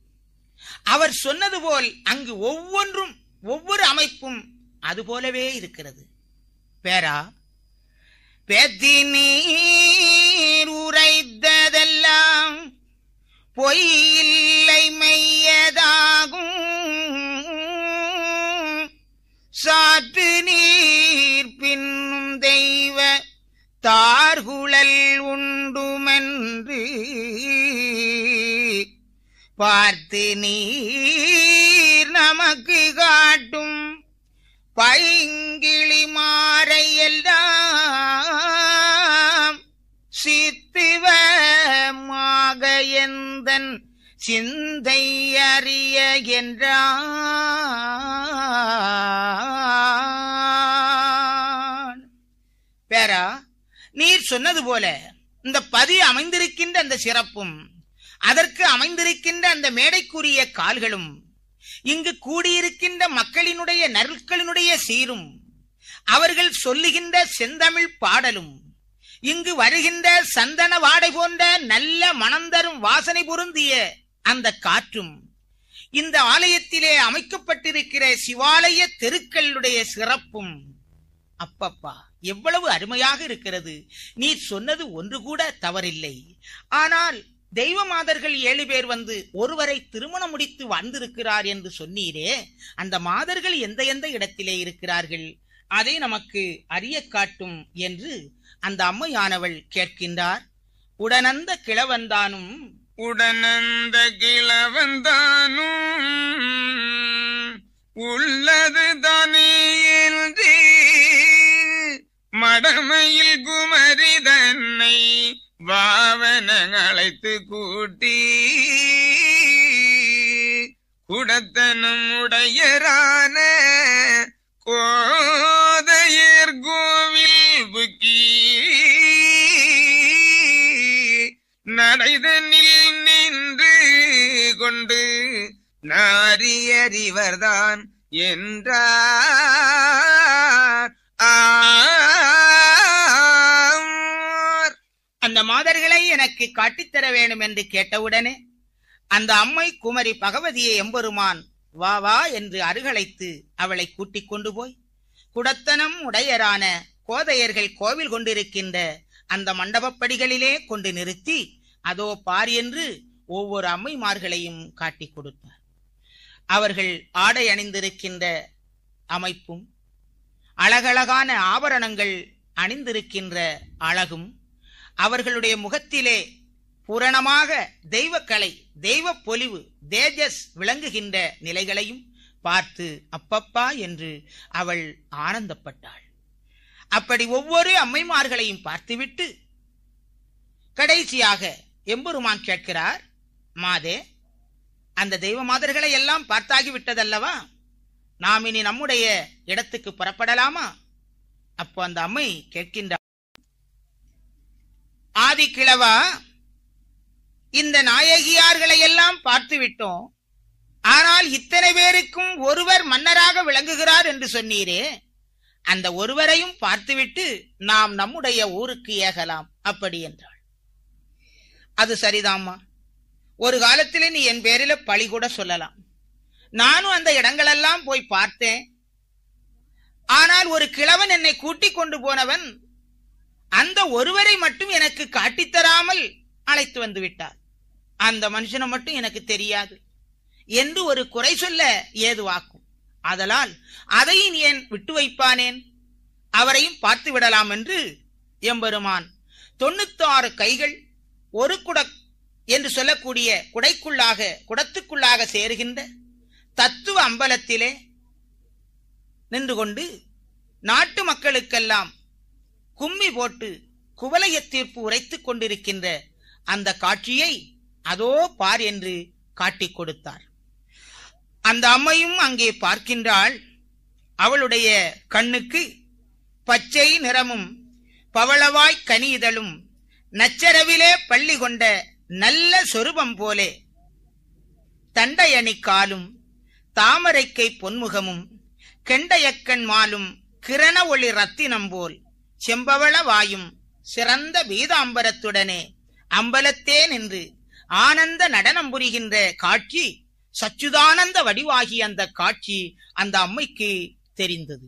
அவர் சொன்னது போல் அங்கு ஒவ்வொன்றும் ஒவ்வொரு அமைப்பும் அதுபோலவே இருக்கிறது. பேரா, பேத்தி நீர் உரைத்ததெல்லாம் பொய் இல்லை மெய்யதாகும். சாற்று நீர் பின்னும் தெய்வ தார்குழல் உண்டுமென்று பார்த்து நீர் நமக்கு காட்டும் பைங்கிளி மாறையெல்லாம் சித்துவமாக எந்தன் சிந்தை அறிய என்றான். பேரா, நீர் சொன்னது போல இந்த பதி அமைந்திருக்கின்ற அந்த சிறப்பும் அதற்கு அமைந்திருக்கின்ற அந்த மேடைக்குரிய கால்களும் இங்கு கூடியிருக்கின்ற மக்களினுடைய நற்களினுடைய சீரும் அவர்கள் சொல்லுகின்ற செந்தமிழ் பாடலும் இங்கு வருகின்ற சந்தன வாடை போன்ற நல்ல மணந்தரும் வாசனை பொருந்திய அந்த காற்றும் இந்த ஆலயத்திலே அமைக்கப்பட்டிருக்கிற சிவாலய தெருக்களுடைய சிறப்பும் அப்பப்பா எவ்வளவு அருமையாக இருக்கிறது. நீ சொன்னது ஒன்று கூட தவறில்லை. ஆனால் தெய்வ மாதர்கள் 7 பேர் வந்து ஒருவரை திருமணம் முடித்து வாழ்ந்திருக்கிறார் என்று சொன்னீரே, அந்த மாதர்கள் எந்த எந்த இடத்திலே இருக்கிறார்கள் அதை நமக்கு அறிய காட்டும் என்று அந்த அம்மையானவள் கேட்கின்றார். உடனந்த கிழவந்தானும்
உடனந்த கிழவந்தானும் உள்ளது தானே என்று மடமையில் குமரி தன்னை வாவன அழைத்து கூட்டி குடத்தனும் உடையரான கோதையர் கோவில் புக்கி நடைதனில் நின்று கொண்டு நாரியறிவர்தான் என்றார்.
அந்த மாதர்களை எனக்கு காட்டித்தர வேண்டும் என்று கேட்டவுடனே அந்த அம்மை குமரி பகவதியை எம்பெருமான் வா வா என்று அருகழைத்து அவளை கூட்டிக் கொண்டு போய் குடத்தனம் உடையரான கோதையர்கள் கோவில் கொண்டிருக்கின்ற அந்த மண்டபப்படிகளிலே கொண்டு நிறுத்தி அதோ பார் என்று ஒவ்வொரு அம்மைமார்களையும் காட்டிக் கொடுத்தார். அவர்கள் ஆடை அணிந்திருக்கின்ற அமைப்பும் அழகழகான ஆபரணங்கள் அணிந்திருக்கின்ற அழகும் அவர்களுடைய முகத்திலே பூரணமாக தெய்வக்கலை தெய்வ பொலிவு தேஜஸ் விளங்குகின்ற நிலைகளையும் பார்த்து அப்பப்பா என்று அவள் ஆனந்தப்பட்டாள். அப்படி ஒவ்வொரு அம்மைமார்களையும் பார்த்துவிட்டு கடைசியாக எம்பெருமான் கேட்கிறார், மாதே, அந்த தெய்வ மாதர்களை எல்லாம் பார்த்தாகிவிட்டதல்லவா, நாம் இனி நம்முடைய இடத்துக்கு புறப்படலாமா? அப்போ அந்த அம்மை கேட்கின்றார், ஆதி கிழவா, இந்த நாயகியார்களை எல்லாம் பார்த்து விட்டோம். ஆனால் இத்தனை பேருக்கும் ஒருவர் மன்னராக விளங்குகிறார் என்று சொன்னீரே, அந்த ஒருவரையும் பார்த்துவிட்டு நாம் நம்முடைய ஊருக்கு ஏகலாம் அப்படி என்றாள். அது சரிதாம்மா, ஒரு காலத்திலே நீ என் பேரில பழி கூட சொல்லலாம். நானும் அந்த இடங்களெல்லாம் போய் பார்த்தேன். ஆனால் ஒரு கிழவன் என்னை கூட்டிக் கொண்டு போனவன் அந்த ஒருவரை மட்டும் எனக்கு காட்டித்தராமல் அழைத்து வந்து விட்டார். அந்த மனுஷனை மட்டும் எனக்கு தெரியாது என்று ஒரு குறை சொல்ல ஏதுவாக்கும். அதனால் அதையும் ஏன் விட்டு வைப்பானேன், அவரையும் பார்த்து விடலாம் என்று எம்பெருமான் 96 கைகள் ஒரு குட என்று சொல்லக்கூடிய குடத்துக்குள்ளாக சேருகின்ற தத்துவ அம்பலத்திலே நின்று கொண்டு நாட்டு மக்களுக்கெல்லாம் கும்மி போட்டு குவலய தீர்ப்பு உரைத்துக் கொண்டிருக்கின்ற அந்த காட்சியை அதோ பார் என்று காட்டிக் கொடுத்தார். அந்த அம்மையும் அங்கே பார்க்கின்றாள். அவளுடைய கண்ணுக்கு பச்சை நிறமும் பவளவாய் கனிதழும் நச்சரவிலே பள்ளி கொண்ட நல்ல சொரூபம் போலே தண்டையணி காலும் தாமரைக்கை பொன்முகமும் கெண்டையக்கண் மாலும் கிரண ஒளி ரத்தினம் போல் செம்பவள வாயும் சிறந்த பீதாம்பரத்துடனே அம்பலத்தே நின்று ஆனந்த நடனம் புரிகின்ற காட்சி, சச்சுதானந்த வடிவாகி அந்த காட்சி அந்த அம்மைக்கு தெரிந்தது.